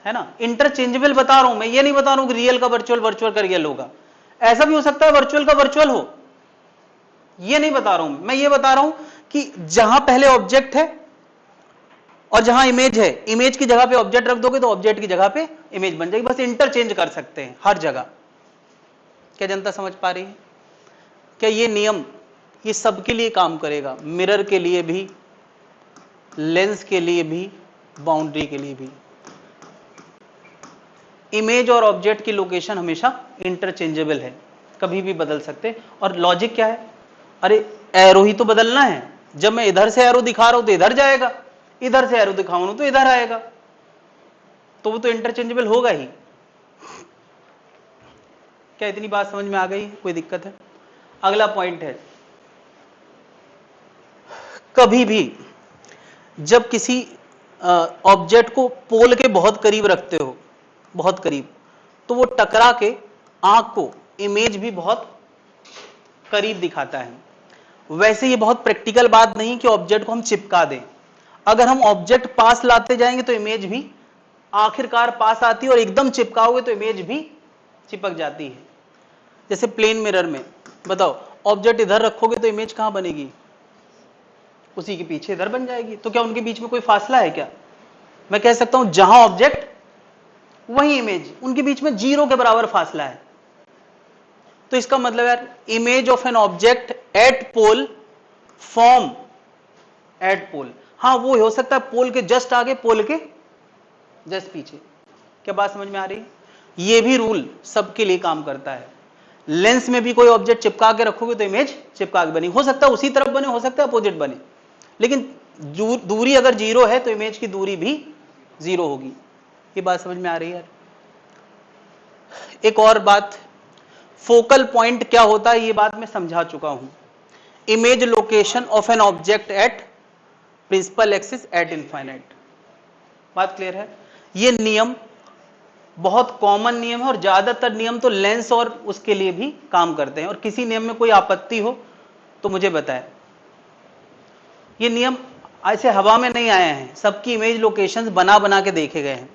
है ना, इंटरचेंजेबल बता रहा हूं मैं, ये नहीं बता रहा हूं कि रियल का वर्चुअल, वर्चुअल का रियल होगा। ऐसा भी हो सकता है वर्चुअल का वर्चुअल हो, ये नहीं बता रहा हूं मैं, ये बता रहा हूं कि जहां पहले ऑब्जेक्ट है और जहां इमेज है, इमेज की जगह पे ऑब्जेक्ट रख दोगे तो ऑब्जेक्ट की जगह पे इमेज बन जाएगी। बस इंटरचेंज कर सकते हैं हर जगह। क्या जनता समझ पा रही है? क्या ये नियम ये सबके लिए काम करेगा? मिरर के लिए भी, लेंस के लिए भी, बाउंड्री के लिए भी। इमेज और ऑब्जेक्ट की लोकेशन हमेशा इंटरचेंजेबल है, कभी भी बदल सकते। और लॉजिक क्या है? अरे एरो ही तो बदलना है। जब मैं इधर से एरो दिखा रहा हूं तो इधर जाएगा, इधर से एरो दिखाऊंगा तो इधर आएगा, तो वो तो इंटरचेंजेबल होगा ही। क्या इतनी बात समझ में आ गई? कोई दिक्कत है? अगला पॉइंट है, कभी भी जब किसी ऑब्जेक्ट को पोल के बहुत करीब रखते हो, बहुत करीब, तो वो टकरा के आंख को इमेज भी बहुत करीब दिखाता है। वैसे ये बहुत प्रैक्टिकल बात नहीं कि ऑब्जेक्ट को हम चिपका दें। अगर हम ऑब्जेक्ट पास लाते जाएंगे तो इमेज भी आखिरकार पास आती है और एकदम चिपकाओगे तो इमेज भी चिपक जाती है। जैसे प्लेन मिरर में बताओ, ऑब्जेक्ट इधर रखोगे तो इमेज कहां बनेगी? उसी के पीछे इधर बन जाएगी। तो क्या उनके बीच में कोई फासला है क्या? मैं कह सकता हूं जहां ऑब्जेक्ट वही इमेज, उनके बीच में 0 के बराबर फासला है। तो इसका मतलब यार image of an object at pole form at pole, हाँ वो हो सकता है पोल के जस्ट आगे, पोल के जस्ट पीछे। क्या बात समझ में आ रही है? ये भी रूल सबके लिए काम करता है। लेंस में भी कोई ऑब्जेक्ट चिपका के रखोगे तो इमेज चिपका के बनी, हो सकता है उसी तरफ बने, हो सकता है अपोजिट बने, लेकिन दूरी अगर 0 है तो इमेज की दूरी भी 0 होगी। ये बात समझ में आ रही है? एक और बात, फोकल पॉइंट क्या होता है ये बात मैं समझा चुका हूं। Image location of an object at principal axis at infinite. बात क्लियर है? ये नियम बहुत कॉमन नियम है और ज्यादातर नियम तो लेंस और उसके लिए भी काम करते हैं। और किसी नियम में कोई आपत्ति हो तो मुझे बताएं। ये नियम ऐसे हवा में नहीं आए हैं, सबकी इमेज लोकेशंस बना बना के देखे गए हैं।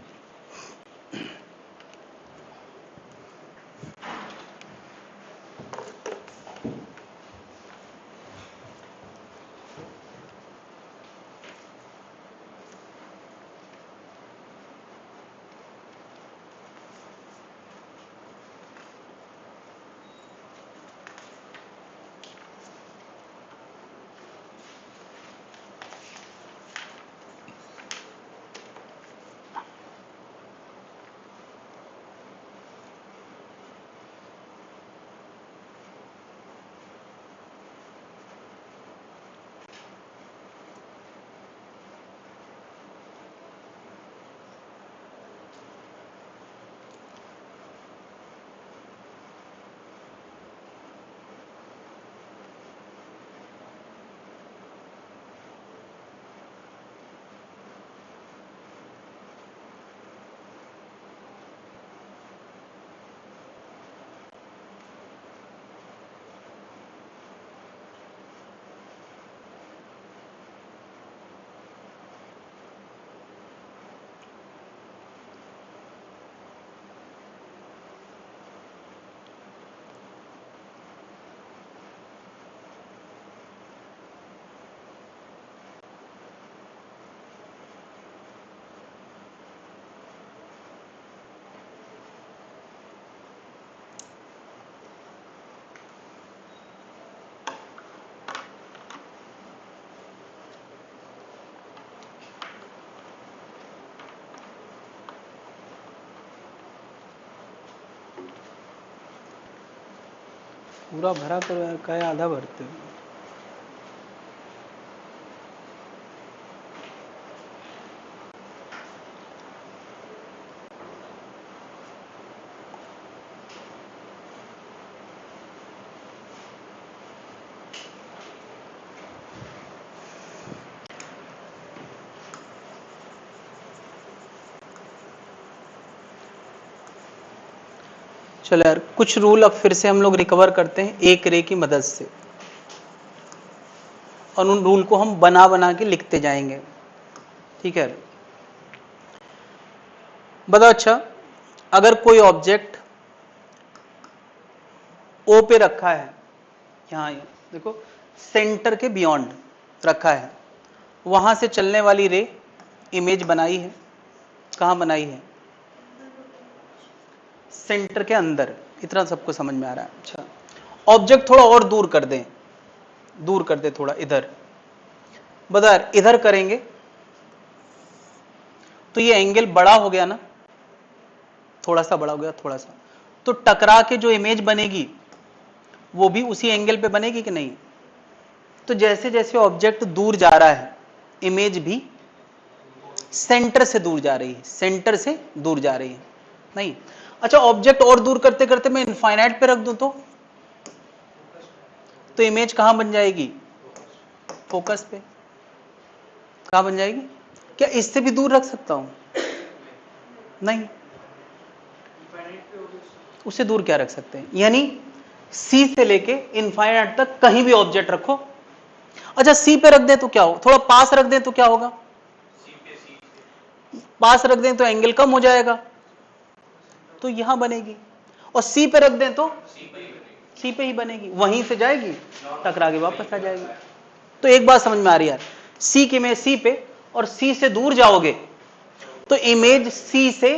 पूरा भरा करो यार, काय आधा भरते हो। चलो यार, कुछ रूल अब फिर से हम लोग रिकवर करते हैं एक रे की मदद से, और उन रूल को हम बना बना के लिखते जाएंगे, ठीक है। बताओ, अच्छा अगर कोई ऑब्जेक्ट ओ पे रखा है, यहाँ देखो सेंटर के बियॉन्ड रखा है, वहां से चलने वाली रे इमेज बनाई है, कहां बनाई है? सेंटर के अंदर। इतना सबको समझ में आ रहा है? अच्छा, ऑब्जेक्ट थोड़ा और दूर कर दें, दूर कर दे थोड़ा इधर, बता इधर करेंगे तो ये एंगल बड़ा हो गया ना, थोड़ा सा बड़ा हो गया, थोड़ा सा, तो टकरा के जो इमेज बनेगी वो भी उसी एंगल पे बनेगी कि नहीं? तो जैसे जैसे ऑब्जेक्ट दूर जा रहा है, इमेज भी सेंटर से दूर जा रही है, सेंटर से दूर जा रही है, नहीं? अच्छा, ऑब्जेक्ट और दूर करते करते मैं इनफाइनाइट पे रख दूं तो इमेज कहां बन जाएगी? फोकस पे। कहां बन जाएगी? क्या इससे भी दूर रख सकता हूं? नहीं, उससे दूर क्या रख सकते हैं? यानी सी से लेके इनफाइनाइट तक कहीं भी ऑब्जेक्ट रखो। अच्छा, सी पे रख दें तो क्या हो? थोड़ा पास रख दें तो क्या होगा? पास रख दें तो एंगल कम हो जाएगा, तो यहां बनेगी। और सी पे रख दें तो सी पे ही बनेगी, वहीं से जाएगी, टकरा के वापस आ जाएगी। तो एक बात समझ में आ रही है यार, सी की में सी पे, और सी से दूर जाओगे तो इमेज सी से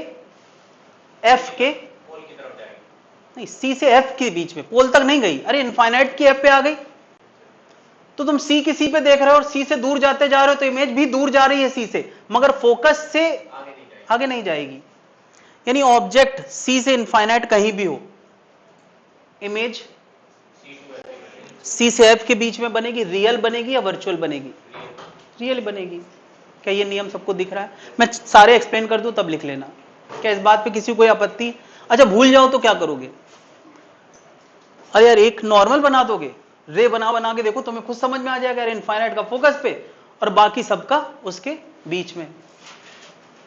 एफ के, नहीं, सी से एफ के बीच में, पोल तक नहीं गई, अरे इनफाइनाइट की एफ पे आ गई। तो तुम सी की सी पे देख रहे हो और सी से दूर जाते जा रहे हो, तो इमेज भी दूर जा रही है सी से, मगर फोकस से आगे नहीं जाएगी। यानी ऑब्जेक्ट सी से इनफाइनाइट कहीं भी हो, इमेज सी से एफ के बीच में बनेगी। रियल बनेगी या वर्चुअल बनेगी? रियल बनेगी। क्या ये नियम सबको दिख रहा है? मैं सारे एक्सप्लेन कर दूं तब लिख लेना। क्या इस बात पे किसी को कोई आपत्ति? अच्छा, भूल जाओ तो क्या करोगे? अरे यार, एक नॉर्मल बना दोगे, रे बना बना के देखो, तुम्हें खुद समझ में आ जाएगा इनफाइनाइट का फोकस पे और बाकी सबका उसके बीच में।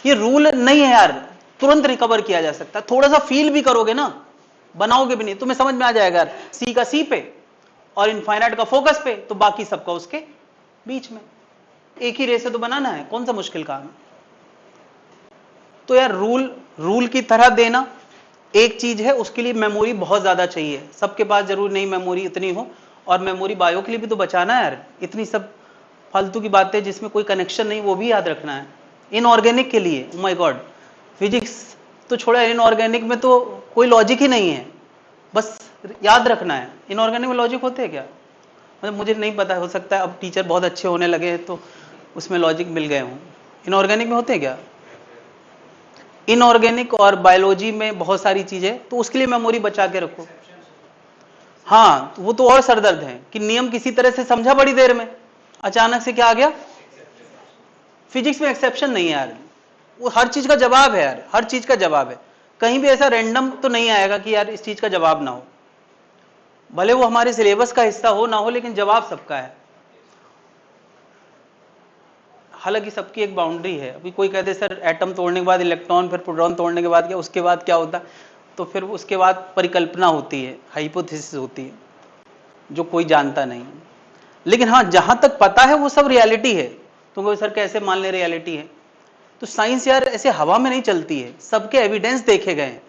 ये रूल नहीं है यार, तुरंत रिकवर किया जा सकता है। थोड़ा सा फील भी करोगे ना, बनाओगे भी नहीं, तुम्हें समझ में आ जाएगा यार, सी का सी पे और इनफाइनाइट का फोकस पे, तो बाकी सबका उसके बीच में। एक ही रे से तो बनाना है, कौन सा मुश्किल काम है? तो यार रूल की तरह देना एक चीज है, उसके लिए मेमोरी बहुत ज्यादा चाहिए। सबके पास जरूर नहीं मेमोरी इतनी हो, और मेमोरी बायो के लिए भी तो बचाना है यार। इतनी सब फालतू की बातें जिसमें कोई कनेक्शन नहीं, वो भी याद रखना है। इनऑर्गेनिक के लिए, ओ माय गॉड, फिजिक्स तो छोड़ा, इनऑर्गेनिक में तो कोई लॉजिक ही नहीं है, बस याद रखना है। इनऑर्गेनिक में लॉजिक होते हैं क्या? मतलब मुझे नहीं पता, हो सकता है अब टीचर बहुत अच्छे होने लगे हैं तो उसमें लॉजिक मिल गए हों। इनऑर्गेनिक में होते हैं क्या? इनऑर्गेनिक और बायोलॉजी में बहुत सारी चीजें, तो उसके लिए मेमोरी बचा के रखो। हाँ, वो तो और सरदर्द है कि नियम किसी तरह से समझा बड़ी देर में, अचानक से क्या आ गया? फिजिक्स में एक्सेप्शन नहीं है यार, वो हर चीज का जवाब है यार, हर चीज का जवाब है। कहीं भी ऐसा रैंडम तो नहीं आएगा कि यार इस चीज का जवाब ना हो, भले वो हमारे सिलेबस का हिस्सा हो ना हो, लेकिन जवाब सबका है। हालांकि सबकी एक बाउंड्री है। अभी कोई कहते सर एटम तोड़ने के बाद इलेक्ट्रॉन, फिर प्रोटॉन तोड़ने के बाद क्या, उसके बाद क्या होता, तो फिर उसके बाद परिकल्पना होती है, हाइपोथेसिस होती है, जो कोई जानता नहीं। लेकिन हाँ, जहां तक पता है वो सब रियलिटी है। तो सर कैसे मान ले रियलिटी है? तो साइंस यार ऐसे हवा में नहीं चलती है, सबके एविडेंस देखे गए हैं।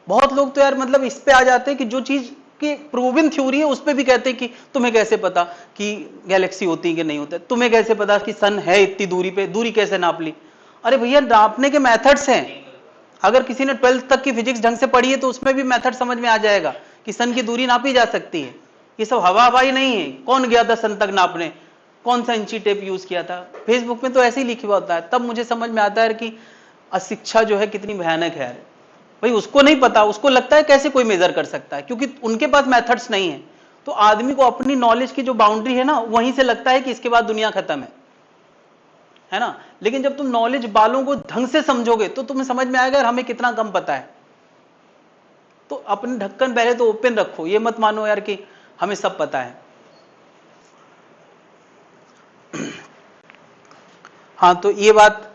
बहुत लोग तो यार मतलब इस पे आ जाते हैं कि जो चीज की प्रूवन थ्योरी है उस पे भी कहते हैं कि तुम्हें कैसे पता कि गैलेक्सी होती है कि नहीं होता, तुम्हें कैसे पता कि सन है इतनी दूरी पे, दूरी कैसे नाप ली? अरे भैया, नापने के मेथड्स हैं। अगर किसी ने 12th तक की फिजिक्स ढंग से पढ़ी है तो उसमें भी मेथड समझ में आ जाएगा कि सन की दूरी नापी जा सकती है। ये सब हवा हवाई नहीं है। कौन गया था सन तक नापने? कौन सा इंची टेप यूज किया था? फेसबुक में तो ऐसे ही लिखा होता है। तब मुझे समझ में आता है कि अशिक्षा जो है कितनी भयानक है। भाई उसको नहीं पता, उसको लगता है कैसे कोई मेजर कर सकता है, क्योंकि उनके पास मेथड्स नहीं है। तो आदमी को अपनी नॉलेज की जो बाउंड्री है ना, वहीं से लगता है कि इसके बाद दुनिया खत्म है ना। लेकिन जब तुम नॉलेज बालों को ढंग से समझोगे तो तुम्हें समझ में आएगा यार हमें कितना कम पता है। तो अपने ढक्कन पहले तो ओपन रखो, ये मत मानो यार कि हमें सब पता है। हाँ, तो ये बात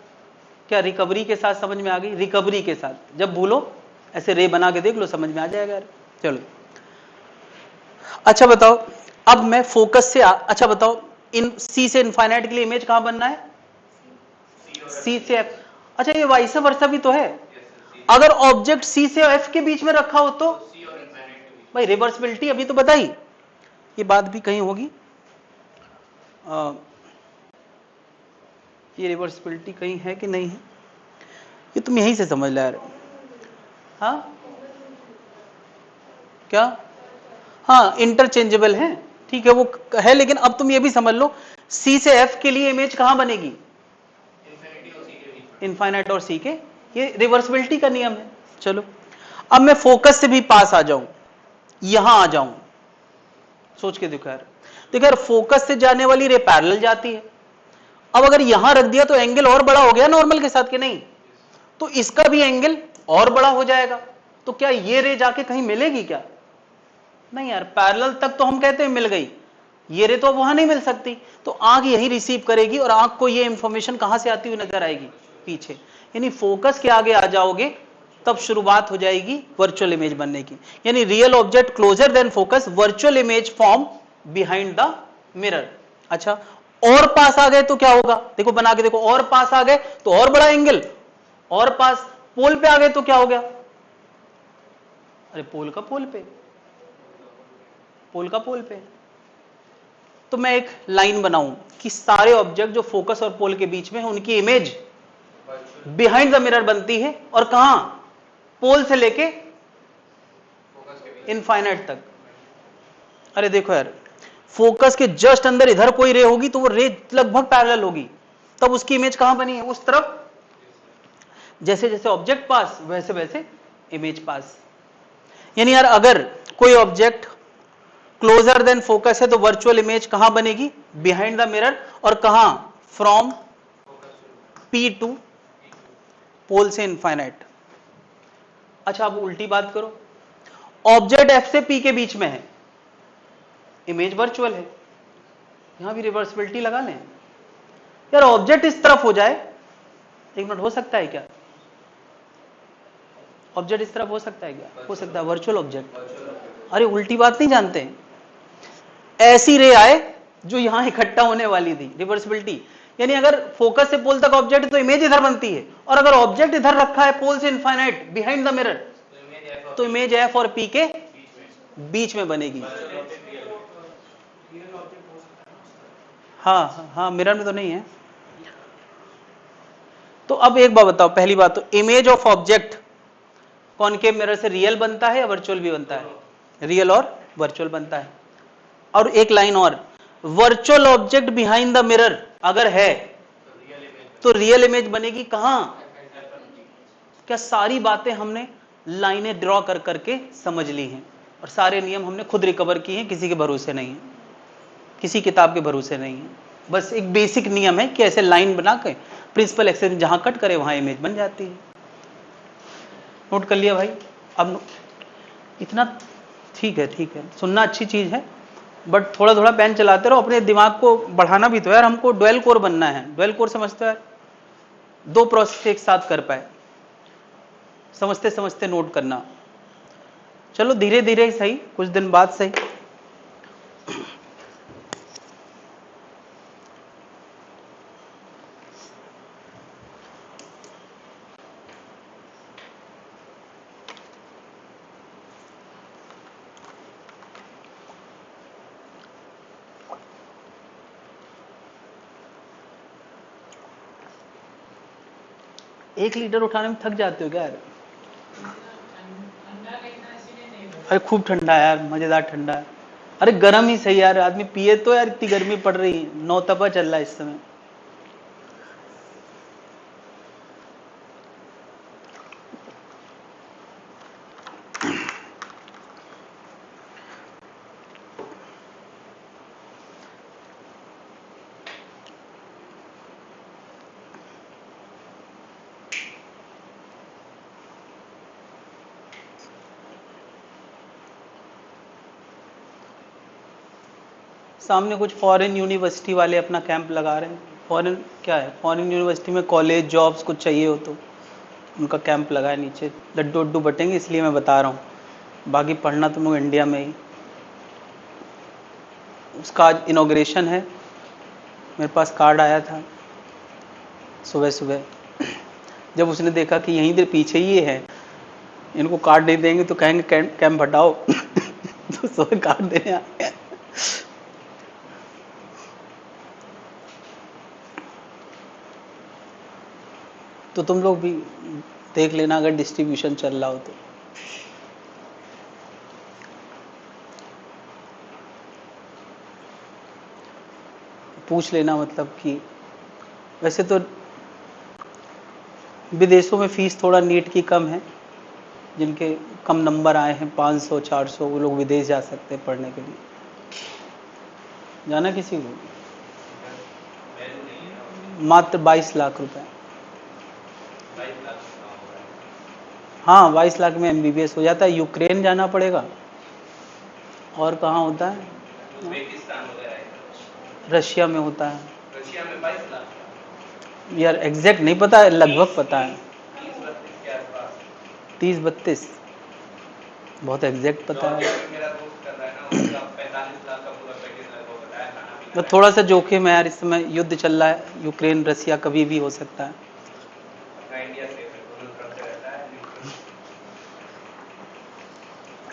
क्या रिकवरी के साथ समझ में आ गई? रिकवरी के साथ जब भूलो ऐसे रे बना के देख लो, समझ में आ जाएगा यार। चलो अच्छा बताओ, अब मैं फोकस से अच्छा बताओ, इन सी से इनफाइनाइट के लिए इमेज कहां बनना है? सी से एफ। अच्छा ये वाइस वर्सा भी तो है। अगर ऑब्जेक्ट सी से एफ के बीच में रखा हो तो भाई रिवर्सिबिलिटी अभी तो बताई, ये बात भी कहीं होगी, ये रिवर्सिबिलिटी कहीं है कि नहीं है, ये तुम यहीं से समझ ला यार। हाँ क्या? हाँ इंटरचेंजेबल है, ठीक है वो है, लेकिन अब तुम ये भी समझ लो सी से एफ के लिए इमेज कहां बनेगी? इनफाइनाइट और सी के, ये रिवर्सिबिलिटी का नियम है। चलो अब मैं फोकस से भी पास आ जाऊं, यहां आ जाऊं, सोच के देखो यार। देखो यार फोकस से जाने वाली रे पैरेलल जाती है, अब अगर यहां रख दिया तो एंगल और बड़ा हो गया नॉर्मल के साथ कि नहीं? तो इसका भी एंगल और बड़ा हो जाएगा, तो क्या ये रे जाके कहीं मिलेगी क्या? नहीं यार, पैरेलल तक तो हम कहते हैं मिल गई, ये रे तो अब वहां नहीं मिल सकती, तो आंख यही रिसीव करेगी और आंख को ये इंफॉर्मेशन कहां से आती हुई नजर आएगी? पीछे। यानी फोकस के आगे आ जाओगे तब शुरुआत हो जाएगी वर्चुअल इमेज बनने की। यानी real object closure then focus, virtual image form behind the mirror. अच्छा और पास आ गए तो क्या होगा? देखो बना के देखो, और पास आ गए तो और बड़ा एंगल, और पास पोल पे आ गए तो क्या हो गया? अरे पोल का पोल पे, पोल का पोल पे। तो मैं एक लाइन बनाऊं कि सारे ऑब्जेक्ट जो फोकस और पोल के बीच में है उनकी इमेज बिहाइंड द मिरर बनती है, और कहां? पोल से लेके इनफाइनाइट तक। अरे देखो यार फोकस के जस्ट अंदर इधर कोई रे होगी तो वो रे लगभग पैरेलल होगी, तब उसकी इमेज कहां बनी है? उस तरफ। जैसे जैसे ऑब्जेक्ट पास वैसे वैसे इमेज पास। यानी यार अगर कोई ऑब्जेक्ट क्लोजर देन फोकस है तो वर्चुअल इमेज कहां बनेगी? बिहाइंड द मिरर, और कहां? फ्रॉम पी टू पोल से इनफाइनाइट। अच्छा अब उल्टी बात करो, ऑब्जेक्ट एफ से पी के बीच में है, इमेज वर्चुअल है, यहां भी रिवर्सिबिलिटी लगा लें यार, ऑब्जेक्ट इस तरफ हो जाए, एक मिनट, हो सकता है क्या? ऑब्जेक्ट इस तरफ हो सकता है क्या? हो सकता है, वर्चुअल ऑब्जेक्ट। अरे उल्टी बात नहीं जानते, ऐसी रे आए जो यहां इकट्ठा होने वाली थी, रिवर्सिबिलिटी। यानी अगर फोकस से पोल तक ऑब्जेक्ट तो इमेज इधर बनती है, और अगर ऑब्जेक्ट इधर रखा है पोल से इनफाइनाइट बिहाइंड द मिरर तो इमेज एफ और पी के बीच में बनेगी। हाँ हाँ मिरर में तो नहीं है। तो अब एक बात बताओ, पहली बात तो image of object concave mirror से रियल बनता है या वर्चुअल भी बनता है? रियल और वर्चुअल बनता है। और एक लाइन और, virtual object behind the mirror अगर है तो रियल इमेज बनेगी कहां? क्या सारी बातें हमने लाइनें ड्रॉ कर करके समझ ली हैं, और सारे नियम हमने खुद रिकवर किए हैं, किसी के भरोसे नहीं है, किसी किताब के भरोसे नहीं है। बस एक बेसिक नियम है कि ऐसे लाइन बना के प्रिंसिपल एक्सटेंशन जहां कट करे वहां इमेज बन जाती है। नोट कर लिया भाई? अब इतना ठीक है, ठीक है, सुनना अच्छी चीज है, बट थोड़ा थोड़ा पेन चलाते रहो, अपने दिमाग को बढ़ाना भी तो यार, हमको डुअल कोर बनना है। डुअल कोर समझते हो यार? दो प्रोसेस एक साथ कर पाए, समझते समझते नोट करना। चलो धीरे धीरे सही, कुछ दिन बाद सही। एक लीटर उठाने में थक जाते हो क्या यार? अरे खूब ठंडा है यार, मजेदार ठंडा है। अरे गर्म ही सही यार, आदमी पिए तो यार, इतनी गर्मी पड़ रही है, नौतपा चल रहा है इस समय। सामने कुछ फॉरेन यूनिवर्सिटी वाले अपना कैंप लगा रहे हैं। फॉरेन क्या है, फॉरेन यूनिवर्सिटी में कॉलेज जॉब्स कुछ चाहिए हो तो उनका कैंप लगा है नीचे, लड्डू उड्डू बटेंगे, इसलिए मैं बता रहा हूँ। बाकी पढ़ना तुम लोग इंडिया में ही। उसका आज इनॉग्रेशन है, मेरे पास कार्ड आया था सुबह सुबह। जब उसने देखा कि यहीं देर पीछे ही है, इनको कार्ड नहीं देंगे तो कहेंगे कैंप हटाओ तो सुबह कार्ड देने आ गया। तो तुम लोग भी देख लेना अगर डिस्ट्रीब्यूशन चल रहा हो तो। पूछ लेना, मतलब कि वैसे तो विदेशों में फीस थोड़ा नीट की कम है। जिनके कम नंबर आए हैं 500 400, वो लोग विदेश जा सकते हैं पढ़ने के लिए। जाना किसी को? मात्र 22 लाख रुपए। हाँ 22 लाख में MBBS हो जाता है। यूक्रेन जाना पड़ेगा, और कहाँ होता है, रशिया में होता है। रशिया में 22 लाख यार एग्जैक्ट नहीं पता है, लगभग पता है 30-32, बहुत एग्जैक्ट पता है। मेरा दोस्त कर रहा है ना, उसका 45 लाख का पूरा पैकेज लगभग बताया था। तो थोड़ा सा जोखिम है यार, इस समय युद्ध चल रहा है, यूक्रेन रशिया कभी भी हो सकता है। इंडिया से दोनों तरफ से रहता है।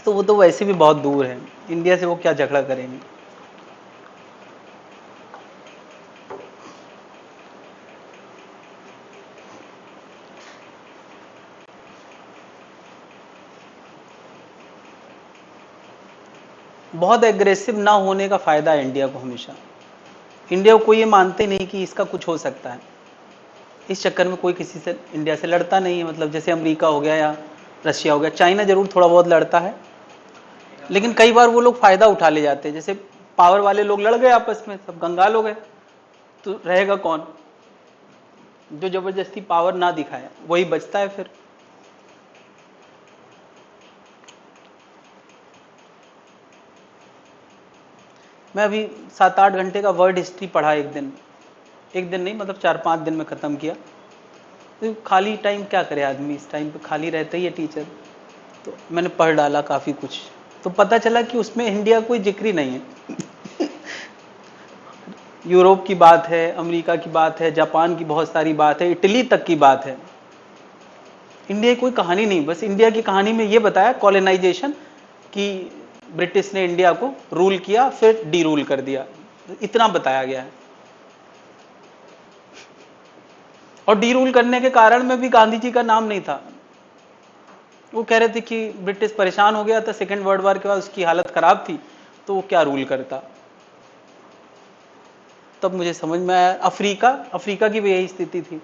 तो वो तो वैसे भी बहुत दूर है, इंडिया से वो क्या झगड़ा करेंगे। बहुत एग्रेसिव ना होने का फायदा है इंडिया को हमेशा। इंडिया को कोई ये मानते नहीं कि इसका कुछ हो सकता है, इस चक्कर में कोई किसी से इंडिया से लड़ता नहीं है। मतलब जैसे अमेरिका हो गया या रशिया हो गया, चाइना जरूर थोड़ा बहुत लड़ता है, लेकिन कई बार वो लोग फायदा उठा ले जाते हैं। जैसे पावर वाले लोग लड़ गए आपस में, सब कंगाल हो गए, तो रहेगा कौन? जो जबरदस्ती पावर ना दिखाए वही बचता है फिर। मैं अभी 7-8 घंटे का वर्ड हिस्ट्री पढ़ा एक दिन नहीं, मतलब 4-5 दिन में खत्म किया। तो खाली टाइम क्या करे आदमी, इस टाइम पे खाली रहता ही है टीचर, तो मैंने पढ़ डाला काफी कुछ। तो पता चला कि उसमें इंडिया कोई जिक्र ही नहीं है यूरोप की बात है, अमेरिका की बात है, जापान की बहुत सारी बात है, इटली तक की बात है। इंडिया की कोई कहानी नहीं। बस इंडिया की कहानी में ये बताया कॉलोनाइजेशन, कि ब्रिटिश ने इंडिया को रूल किया फिर डी रूल कर दिया, इतना बताया गया है। और डी रूल करने के कारण में भी गांधी जी का नाम नहीं था। वो कह रहे थे कि ब्रिटिश परेशान हो गया था सेकेंड वर्ल्ड वॉर के बाद, उसकी हालत खराब थी, तो वो क्या रूल करता। तब मुझे समझ में आया अफ्रीका की भी यही स्थिति थी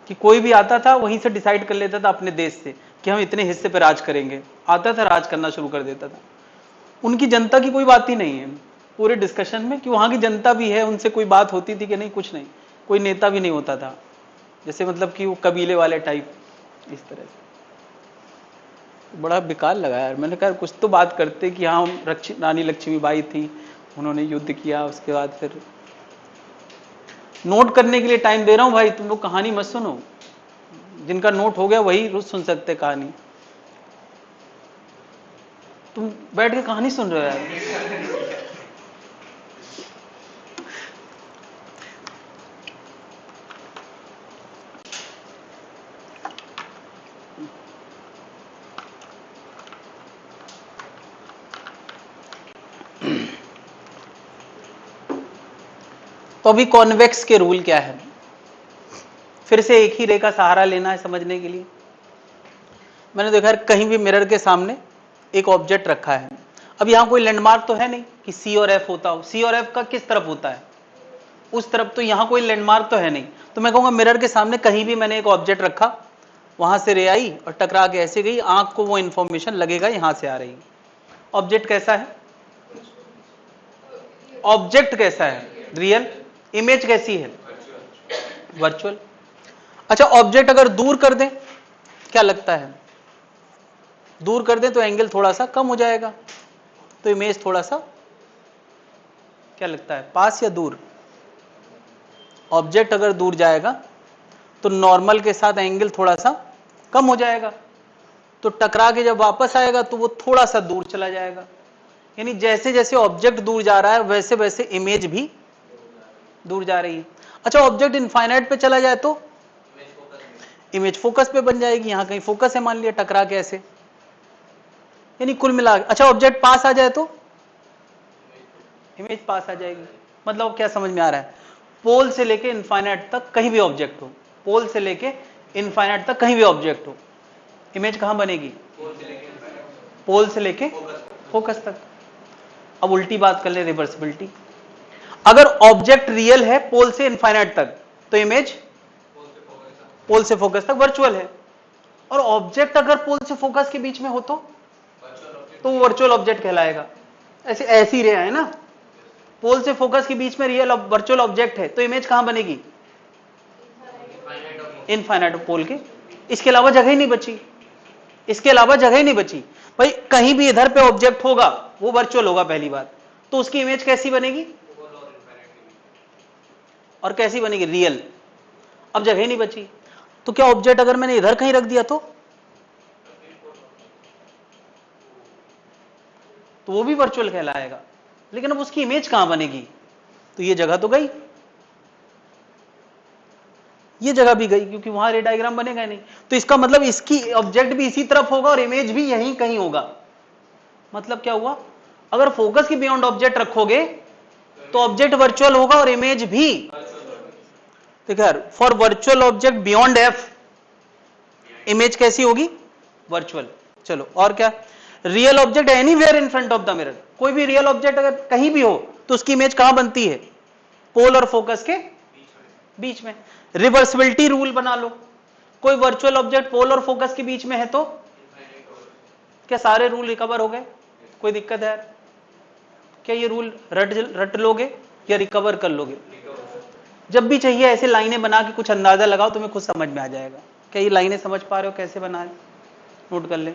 कि कोई भी आता था वहीं से डिसाइड कर लेता था अपने देश से कि हम इतने हिस्से पे राज करेंगे, आता था राज करना शुरू कर देता था। उनकी जनता की कोई बात ही नहीं है पूरे डिस्कशन में, कि वहां की जनता भी है, उनसे कोई बात होती थी कि नहीं, कुछ नहीं, कोई नेता भी नहीं होता था, जैसे मतलब कि वो कबीले वाले टाइप, इस तरह से। बड़ा बेकार लगा यार, मैंने कहा कुछ तो बात करते कि हाँ रानी लक्ष्मीबाई थी, उन्होंने युद्ध किया, उसके बाद फिर नोट करने के लिए टाइम दे रहा हूं भाई, तुम लोग कहानी मत सुनो, जिनका नोट हो गया वही रोज सुन सकते कहानी। तुम बैठ के कहानी सुन रहे हो यार। तो अभी कॉन्वेक्स के रूल क्या है, फिर से एक ही रे का सहारा लेना है समझने के लिए। मैंने देखा कहीं भी मिरर के सामने एक ऑब्जेक्ट रखा है। अब यहां कोई लैंडमार्क तो है नहीं कि सी और एफ होता हो, सी और एफ का किस तरफ होता है, उस तरफ, तो यहां कोई लैंडमार्क तो है नहीं। तो मैं कहूंगा मिरर के सामने कहीं भी मैंने एक ऑब्जेक्ट रखा, वहां से रे आई और टकरा के ऐसे गई, आंख को वो इंफॉर्मेशन लगेगा यहां से आ रही। ऑब्जेक्ट कैसा है, ऑब्जेक्ट कैसा है, रियल। इमेज कैसी है, वर्चुअल। अच्छा ऑब्जेक्ट अगर दूर कर दें, क्या लगता है, दूर कर दें तो एंगल थोड़ा सा कम हो जाएगा, तो इमेज थोड़ा सा क्या लगता है, पास या दूर? ऑब्जेक्ट अगर दूर जाएगा तो नॉर्मल के साथ एंगल थोड़ा सा कम हो जाएगा, तो टकरा के जब वापस आएगा तो वो थोड़ा सा दूर चला जाएगा। यानी जैसे जैसे ऑब्जेक्ट दूर जा रहा है वैसे वैसे इमेज भी दूर जा रही है। अच्छा, ऑब्जेक्ट इनफाइनाइट पे चला जाए तो इमेज फोकस पे बन जाएगी। यहां कहीं फोकस है मान लिया, टकरा के ऐसे, यानी कुल मिला। अच्छा, ऑब्जेक्ट पास आ जाए तो इमेज पास आ जाएगी। मतलब क्या समझ में आ रहा है? पोल से लेके इनफाइनाइट तक कहीं भी ऑब्जेक्ट हो, पोल से लेके इनफाइनाइट तक कहीं भी ऑब्जेक्ट हो, इमेज कहां बनेगी? पोल से लेके फोकस तक। अब उल्टी बात कर ले, रिवर्सिबिलिटी। अगर ऑब्जेक्ट रियल है पोल से इनफाइनाइट तक तो इमेज पोल से फोकस तक वर्चुअल है, और ऑब्जेक्ट अगर पोल से फोकस के बीच में हो तो वो वर्चुअल ऑब्जेक्ट कहलाएगा। ऐसे ऐसी रे है ना, पोल से फोकस के बीच में रियल वर्चुअल ऑब्जेक्ट है तो इमेज कहां बनेगी? इनफाइनाइट पोल के। इसके अलावा जगह ही नहीं बची, इसके अलावा जगह ही नहीं बची। भाई कहीं भी इधर पे ऑब्जेक्ट होगा वो वर्चुअल होगा पहली बात, तो उसकी इमेज कैसी बनेगी? और कैसी बनेगी? रियल। अब जगह ही नहीं बची, तो क्या ऑब्जेक्ट अगर मैंने इधर कहीं रख दिया तो वो भी वर्चुअल कहलाएगा। लेकिन अब उसकी इमेज कहां बनेगी? तो ये जगह तो गई, ये जगह भी गई, क्योंकि वहां रे डायग्राम बनेगा नहीं। तो इसका मतलब इसकी ऑब्जेक्ट भी इसी तरफ होगा और इमेज भी यहीं कहीं होगा। मतलब क्या हुआ? अगर फोकस के बियॉन्ड ऑब्जेक्ट रखोगे तो ऑब्जेक्ट वर्चुअल होगा और इमेज भी। देखो यार, for virtual object beyond F image कैसी होगी? वर्चुअल। चलो और क्या? Real object anywhere in front of the mirror, कोई भी रियल ऑब्जेक्ट अगर कहीं भी हो तो उसकी इमेज कहां बनती है? पोल और फोकस के बीच में। रिवर्सिबिलिटी रूल बना लो, कोई वर्चुअल ऑब्जेक्ट पोल और फोकस के बीच में है तो क्या सारे रूल रिकवर हो गए? कोई दिक्कत है? क्या ये रूल रट लोगे या रिकवर कर लोगे? जब भी चाहिए ऐसे लाइनें बना के कुछ अंदाजा लगाओ, तुम्हें खुद समझ में आ जाएगा। क्या ये लाइनें समझ पा रहे हो कैसे बना रहे? नोट कर ले।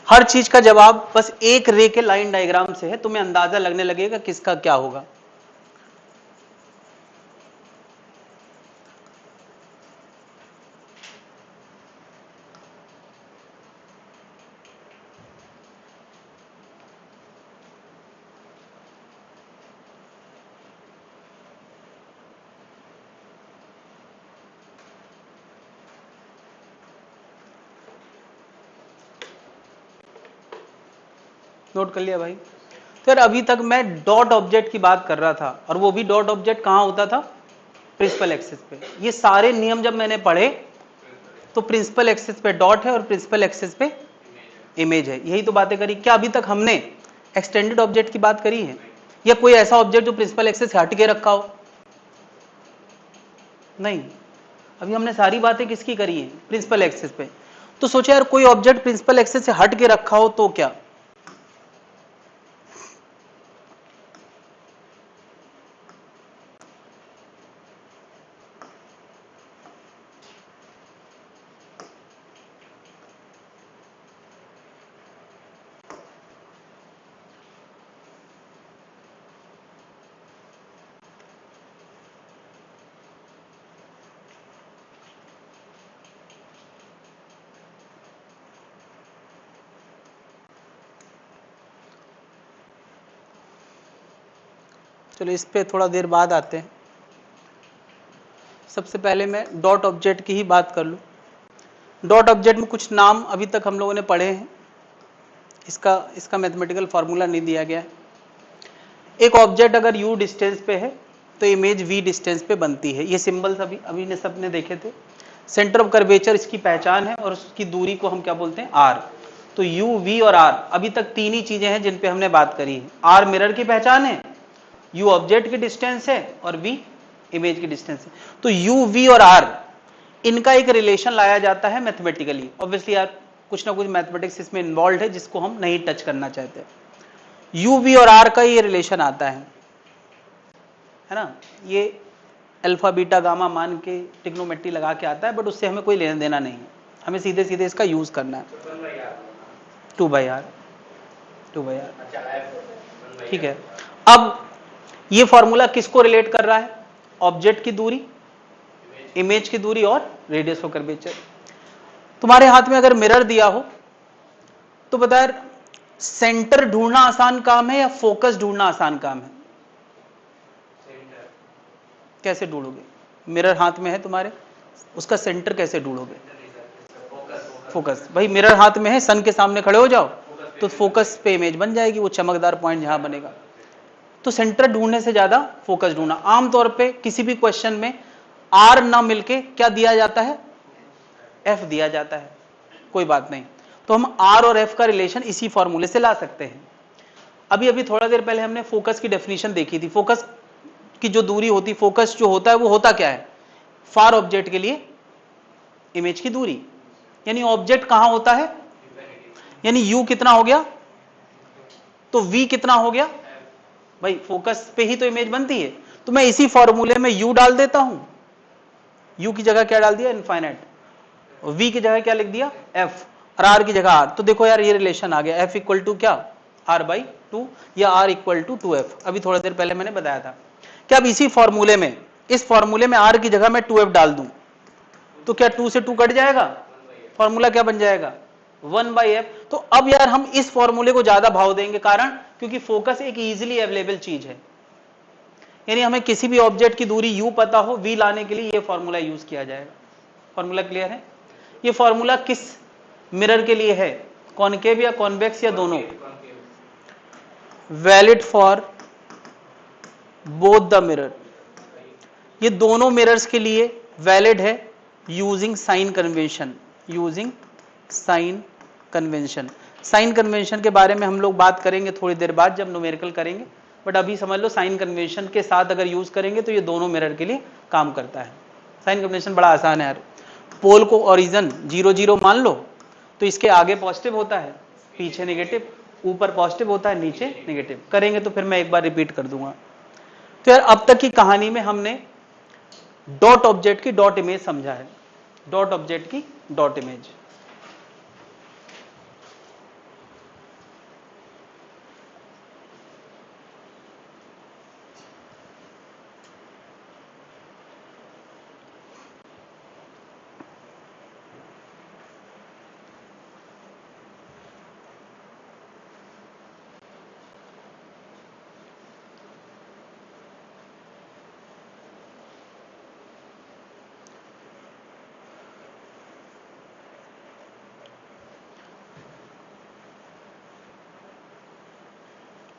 हर चीज का जवाब बस एक रे के लाइन डायग्राम से है, तुम्हें अंदाजा लगने लगेगा किसका क्या होगा। नोट कर लिया भाई? तो यार अभी तक मैं डॉट ऑब्जेक्ट की बात कर रहा था, और वो भी डॉट ऑब्जेक्ट कहां होता था? प्रिंसिपल एक्सिस पे। ये सारे नियम जब मैंने पढ़े तो प्रिंसिपल एक्सिस पे डॉट है और प्रिंसिपल एक्सिस पे इमेज है, यही तो बातें करी। क्या अभी तक हमने एक्सटेंडेड ऑब्जेक्ट की बात करी है, या कोई ऐसा ऑब्जेक्ट जो प्रिंसिपल एक्सिस से हट के रखा हो? नहीं, अभी हमने सारी बातें किसकी करी है? प्रिंसिपल एक्सिस पे। तो सोचा यार कोई ऑब्जेक्ट प्रिंसिपल एक्सिस से हट के रखा हो तो क्या? चलो इस पे थोड़ा देर बाद आते हैं। सबसे पहले मैं डॉट ऑब्जेक्ट की ही बात कर लूं। डॉट ऑब्जेक्ट में कुछ नाम अभी तक हम लोगों ने पढ़े हैं, इसका मैथमेटिकल फार्मूला नहीं दिया गया है। एक ऑब्जेक्ट अगर u डिस्टेंस पे है तो इमेज v डिस्टेंस पे बनती है। ये सिंबल्स अभी ने सबने देखे थे। सेंटर ऑफ कर्वेचर इसकी पहचान है और उसकी दूरी को हम क्या बोलते हैं? r। तो u, v और r अभी तक तीन ही चीजें हैं जिन पे हमने बात करी है। r मिरर की पहचान है, u ऑब्जेक्ट की डिस्टेंस है और v इमेज की डिस्टेंस है। तो u, v और r इनका एक रिलेशन लाया जाता है मैथमेटिकली। ऑब्वियसली यार कुछ ना कुछ मैथमेटिक्स इसमें इन्वॉल्व है जिसको हम नहीं टच करना चाहते। यू वी और आर का ये रिलेशन आता है ना, ये अल्फा बीटा गामा मान के ट्रिग्नोमेट्री लगा के आता है, बट उससे हमें कोई लेना देना नहीं है, हमें सीधे सीधे इसका यूज करना है। 2/r ठीक है। अब ये फॉर्मूला किसको रिलेट कर रहा है? ऑब्जेक्ट की दूरी, इमेज की दूरी और रेडियस ऑफ कर्वेचर। तुम्हारे हाथ में अगर मिरर दिया हो तो बता यार, सेंटर ढूंढना आसान काम है या फोकस ढूंढना आसान काम है? कैसे ढूंढोगे? मिरर हाथ में है तुम्हारे, उसका सेंटर कैसे ढूंढोगे? फोकस। भाई मिरर हाथ में है, सन के सामने खड़े हो जाओ तो फोकस पे इमेज बन जाएगी, वो चमकदार पॉइंट जहां बनेगा। तो सेंटर ढूंढने से ज्यादा फोकस ढूंढना। आमतौर पे किसी भी क्वेश्चन में आर ना मिलके क्या दिया जाता है? एफ दिया जाता है। कोई बात नहीं, तो हम आर और एफ का रिलेशन इसी फॉर्मूले से ला सकते हैं। अभी अभी थोड़ा देर पहले हमने फोकस की डेफिनेशन देखी थी। फोकस की जो दूरी होती, फोकस जो होता है वो होता क्या है? फार ऑब्जेक्ट के लिए इमेज की दूरी, यानी ऑब्जेक्ट कहां होता है, यानी यू कितना हो गया तो वी कितना हो गया। भाई फोकस पे ही तो इमेज बनती है, तो मैं इसी फॉर्मूले में यू डाल देता हूं। यू की जगह क्या डाल दिया? इनफाइनाइट। वी की जगह क्या लिख दिया? एफ। और आर की जगह आर। तो देखो यार ये रिलेशन आ गया, एफ इक्वल टू क्या? r/2 या r इक्वल टू 2f। अभी थोड़ा देर पहले मैंने बताया था कि अब इसी फॉर्मूले में, इस फॉर्मूले में r की जगह मैं 2f डाल दूं तो क्या 2 से 2 कट जाएगा? फॉर्मूला क्या बन जाएगा? 1/f। तो अब यार हम इस फॉर्मूले को ज्यादा भाव देंगे, कारण क्योंकि फोकस एक इजीली अवेलेबल चीज है, यानी हमें किसी भी ऑब्जेक्ट की दूरी u पता हो, v लाने के लिए ये फॉर्मूला यूज किया जाएगा। फॉर्मूला क्लियर है? ये फॉर्मूला किस मिरर के लिए है? कॉनकेव या कॉन्वेक्स या दोनों? Valid for both the mirror. ये दोनों मिरर्स के लिए वैलिड है using sign convention. Using sign convention. Sign convention के बारे में हम लोग बात करेंगे थोड़ी देर बाद जब न्यूमेरिकल करेंगे, बट अभी समझ लो साइन कन्वेंशन के साथ अगर यूज करेंगे तो ये दोनों मिरर के लिए काम करता है। साइन कन्वेंशन बड़ा आसान है यार। पोल को ओरिजिन 0 0 मान लो तो इसके आगे पॉजिटिव होता है, पीछे नेगेटिव, ऊपर पॉजिटिव होता है, नीचे नेगेटिव। करेंगे तो फिर मैं एक बार रिपीट कर दूंगा। तो यार अब तक की कहानी में हमने डॉट ऑब्जेक्ट की डॉट इमेज समझा है। डॉट ऑब्जेक्ट की डॉट इमेज।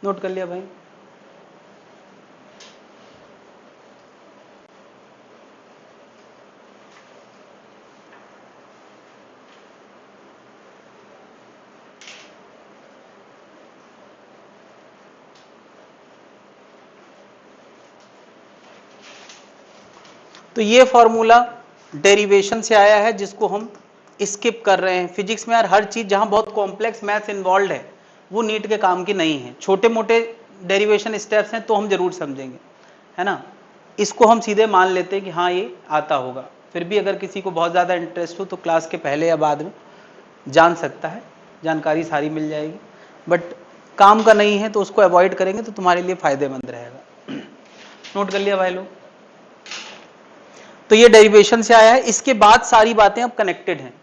नोट कर लिया भाई? तो ये फॉर्मूला डेरिवेशन से आया है जिसको हम स्किप कर रहे हैं। फिजिक्स में यार हर चीज जहां बहुत कॉम्प्लेक्स मैथ्स इन्वॉल्व है वो नीट के काम की नहीं है। छोटे मोटे डेरिवेशन स्टेप्स हैं तो हम जरूर समझेंगे, है ना। इसको हम सीधे मान लेते हैं कि हाँ ये आता होगा। फिर भी अगर किसी को बहुत ज़्यादा इंटरेस्ट हो तो क्लास के पहले या बाद में जान सकता है, जानकारी सारी मिल जाएगी। बट काम का नहीं है तो उसको अवॉइड करेंगे तो तुम्हारे लिए फायदेमंद रहेगा। नोट कर लिया भाई लोग? तो ये डेरिवेशन से आया है। इसके बाद सारी बातें अब कनेक्टेड हैं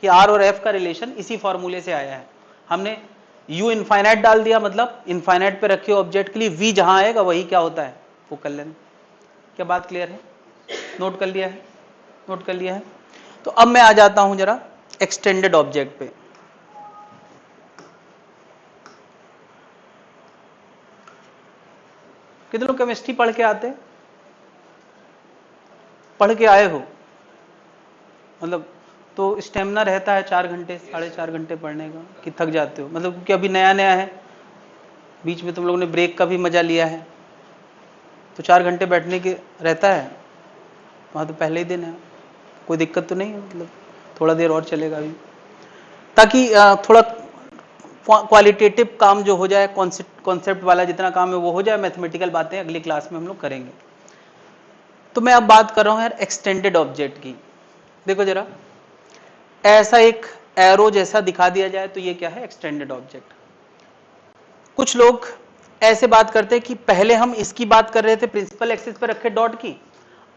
कि आर और एफ का रिलेशन इसी फॉर्मूले से आया है। हमने u इनफाइनाइट डाल दिया, मतलब इनफाइनाइट पे रखे ऑब्जेक्ट के लिए v जहां आएगा वही क्या होता है? Focal length. क्या बात क्लियर है? नोट कर लिया है? नोट कर लिया है? तो अब मैं आ जाता हूं जरा एक्सटेंडेड ऑब्जेक्ट पे। कितने लोग केमिस्ट्री पढ़ के आते? पढ़ के आए हो मतलब? तो स्टेमिना रहता है 4 घंटे 4.5 घंटे पढ़ने का कि थक जाते हो? मतलब क्योंकि अभी नया नया है, बीच में तुम लोगों ने ब्रेक का भी मजा लिया है, तो 4 घंटे बैठने के रहता है। वहाँ तो पहले ही दिन है, कोई दिक्कत तो नहीं है? मतलब थोड़ा देर और चलेगा अभी, ताकि थोड़ा क्वालिटेटिव काम जो हो जाए, कॉन्सेप्ट वाला जितना काम है वो हो जाए, मैथमेटिकल बातें अगली क्लास में हम लोग करेंगे। तो मैं अब बात कर रहा हूं यार एक्सटेंडेड ऑब्जेक्ट की। देखो जरा, ऐसा एक एरो जैसा दिखा दिया जाए तो ये क्या है, एक्सटेंडेड ऑब्जेक्ट। कुछ लोग ऐसे बात करते हैं कि पहले हम इसकी बात कर रहे थे प्रिंसिपल एक्सिस पे रखे डॉट की,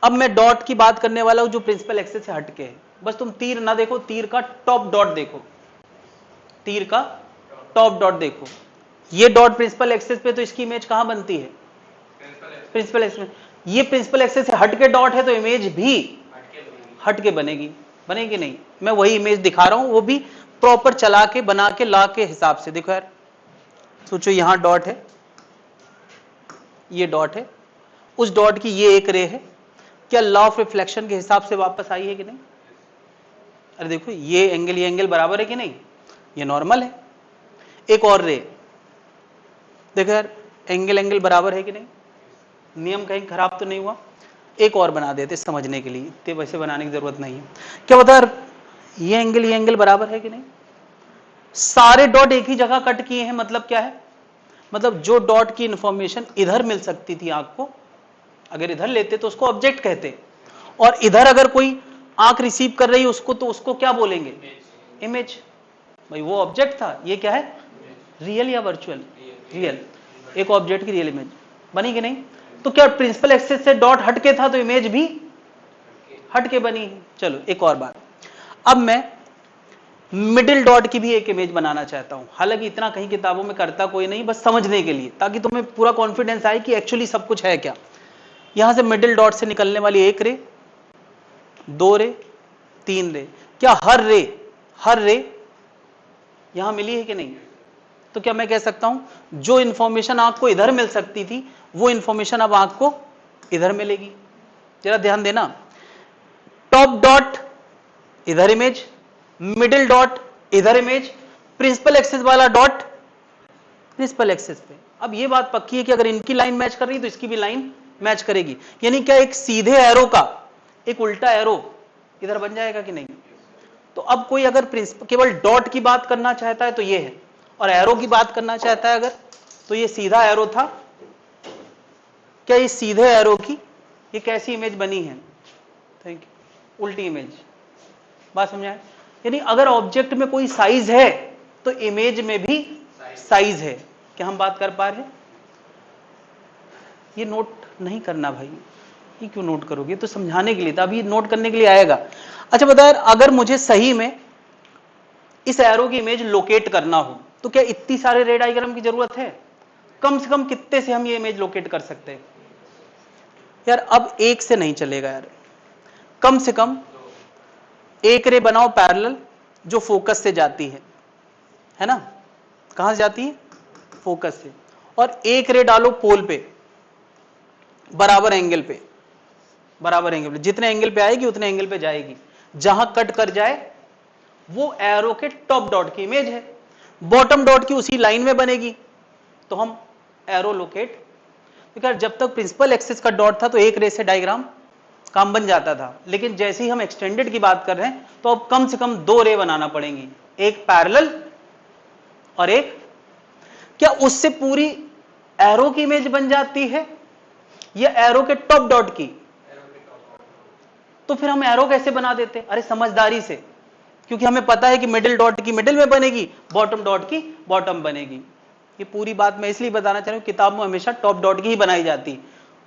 अब मैं डॉट की बात करने वाला हूं जो प्रिंसिपल एक्सिस से हटके है। बस तुम तीर ना देखो, तीर का टॉप डॉट देखो, तीर का टॉप डॉट देखो। ये डॉट प्रिंसिपल एक्सिस पे, तो इसकी इमेज कहां बनती है, प्रिंसिपल एक्सिस में। ये प्रिंसिपल एक्सिस से हटके डॉट है तो इमेज भी हटके बनेगी, बनेगी नहीं। मैं वही इमेज दिखा रहा हूं, वो भी प्रॉपर चला के बना के ला के हिसाब से। देखो यार, सोचो यहां डॉट है, ये डॉट है, उस डॉट की ये एक रे है, क्या लॉ ऑफ रिफ्लेक्शन के हिसाब से वापस आई है कि नहीं? अरे देखो ये एंगल बराबर है कि नहीं, ये नॉर्मल है। एक और रे, देखो यार एंगल बराबर है कि नहीं, नियम कहीं खराब तो नहीं हुआ। एक और बना देते समझने के लिए, इतने वैसे बनाने की जरूरत नहीं है। क्या बता यार, ये एंगल बराबर है कि नहीं? सारे डॉट एक ही जगह कट किए हैं, मतलब क्या है, मतलब जो डॉट की इंफॉर्मेशन इधर मिल सकती थी आंख को, अगर इधर लेते तो उसको ऑब्जेक्ट कहते, और इधर अगर कोई आंख रिसीव कर रही है उसको, तो उसको क्या बोलेंगे, इमेज। भाई वो ऑब्जेक्ट था, ये क्या है, रियल या वर्चुअल, रियल। एक ऑब्जेक्ट की रियल इमेज बनी कि नहीं? तो क्या प्रिंसिपल एक्सिस से डॉट हटके था तो इमेज भी हटके बनी। चलो एक और बात, अब मैं मिडिल डॉट की भी एक इमेज बनाना चाहता हूं। हालांकि इतना कहीं किताबों में करता कोई नहीं, बस समझने के लिए, ताकि तुम्हें पूरा कॉन्फिडेंस आए कि एक्चुअली सब कुछ है क्या। यहां से मिडिल डॉट से निकलने वाली एक रे, दो रे, तीन रे, क्या हर रे यहां मिली है कि नहीं? तो क्या मैं कह सकता हूं जो इंफॉर्मेशन आपको इधर मिल सकती थी वो इंफॉर्मेशन अब आपको इधर मिलेगी। जरा ध्यान देना, टॉप डॉट इधर इमेज, मिडिल डॉट इधर इमेज, प्रिंसिपल एक्सिस वाला डॉट प्रिंसिपल एक्सिस पे। अब ये बात पक्की है कि अगर इनकी लाइन मैच कर रही है तो इसकी भी लाइन मैच करेगी। यानी क्या एक सीधे एरो का एक उल्टा एरो इधर बन जाएगा कि नहीं? तो अब कोई अगर केवल डॉट की बात करना चाहता है तो ये है, और एरो की बात करना चाहता है अगर, तो ये सीधा एरो था। क्या ये सीधे एरो की ये कैसी इमेज बनी है, थैंक यू, उल्टी इमेज। बात समझाए? यानी अगर ऑब्जेक्ट में कोई साइज है तो इमेज में भी साइज है। क्या हम बात कर पा रहे हैं? ये नोट नहीं करना भाई, ये क्यों नोट करोगे, तो समझाने के लिए था, अभी नोट करने के लिए आएगा। अच्छा बता यार, अगर मुझे सही में इस एरो की इमेज लोकेट करना हो तो क्या इतनी सारे रे डायग्राम की जरूरत है? कम से कम कितने से हम ये इमेज लोकेट कर सकते हैं यार? अब एक से नहीं चलेगा यार, कम से कम एक रे बनाओ पैरेलल जो फोकस से जाती है ना? कहां से जाती है? फोकस से। और एक रे डालो पोल पे, बराबर एंगल पे, बराबर एंगल पे, जितने एंगल पे आएगी उतने एंगल पे जाएगी। जहां कट कर जाए वो एरो के टॉप डॉट की इमेज है, बॉटम डॉट की उसी लाइन में बनेगी, तो हम एरो लोकेट। क्योंकि जब तक प्रिंसिपल एक्सिस का डॉट था तो एक रे से डायग्राम काम बन जाता था, लेकिन जैसे ही हम एक्सटेंडेड की बात कर रहे हैं तो अब कम से कम दो रे बनाना पड़ेंगी, एक पैरेलल और एक। क्या उससे पूरी एरो की इमेज बन जाती है या एरो के टॉप डॉट की? तो फिर हम एरो कैसे बना देते? अरे समझदारी से, क्योंकि हमें पता है कि मिडिल डॉट की मिडिल में बनेगी, बॉटम डॉट की बॉटम बनेगी। ये पूरी बात मैं इसलिए बताना चाह रहा हूं, किताब में हमेशा टॉप डॉट की ही बनाई जाती,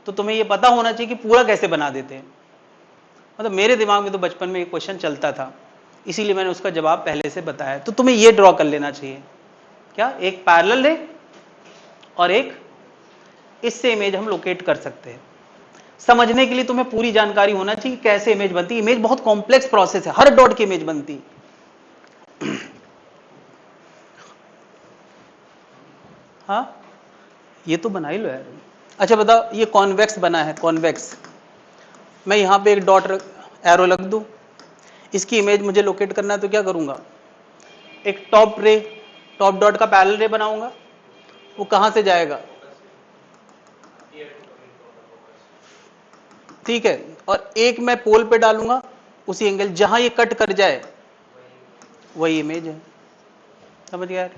तो तुम्हें ये पता होना चाहिए कि पूरा कैसे बना देते हैं। मतलब मेरे दिमाग में तो बचपन में एक क्वेश्चन चलता था, इसीलिए मैंने उसका जवाब पहले से बताया। तो तुम्हें ये ड्रॉ कर लेना चाहिए, क्या एक पैरेलल है और एक, इससे इमेज हम लोकेट कर सकते हैं। समझने के लिए तुम्हें पूरी जानकारी होना चाहिए कैसे इमेज बनती है। इमेज बहुत कॉम्प्लेक्स प्रोसेस है, हर डॉट की इमेज बनती है। हाँ ये तो बना ही लो यार। अच्छा बताओ, ये कॉन्वेक्स बना है, कॉन्वेक्स, मैं यहां पे एक डॉट एरो लग दूं, इसकी इमेज मुझे लोकेट करना है तो क्या करूंगा? एक टॉप रे, टॉप डॉट का पैरेलल रे बनाऊंगा, वो कहां से जाएगा? ठीक है, और एक मैं पोल पे डालूंगा उसी एंगल, जहां ये कट कर जाए वही इमेज है। समझ गया?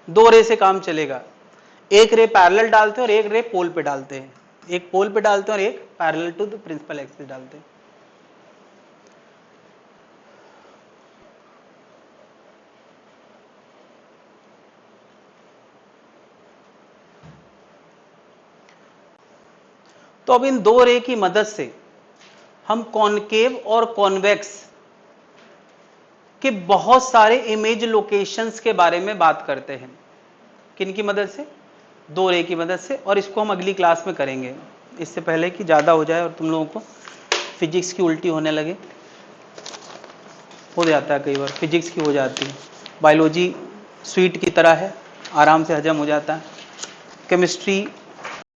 दो रे से काम चलेगा, एक रे पैरेलल डालते हैं और एक रे पोल पे डालते हैं, एक पोल पे डालते हैं और एक parallel to the principal axis डालते हैं। तो अब इन दो रे की मदद से हम कॉनकेव और कॉन्वेक्स के बहुत सारे इमेज लोकेशंस के बारे में बात करते हैं। किन की मदद से? दो रे की मदद से। और इसको हम अगली क्लास में करेंगे, इससे पहले कि ज़्यादा हो जाए और तुम लोगों को फिजिक्स की उल्टी होने लगे। हो जाता है कई बार, फिजिक्स की हो जाती है। बायोलॉजी स्वीट की तरह है, आराम से हजम हो जाता है। केमिस्ट्री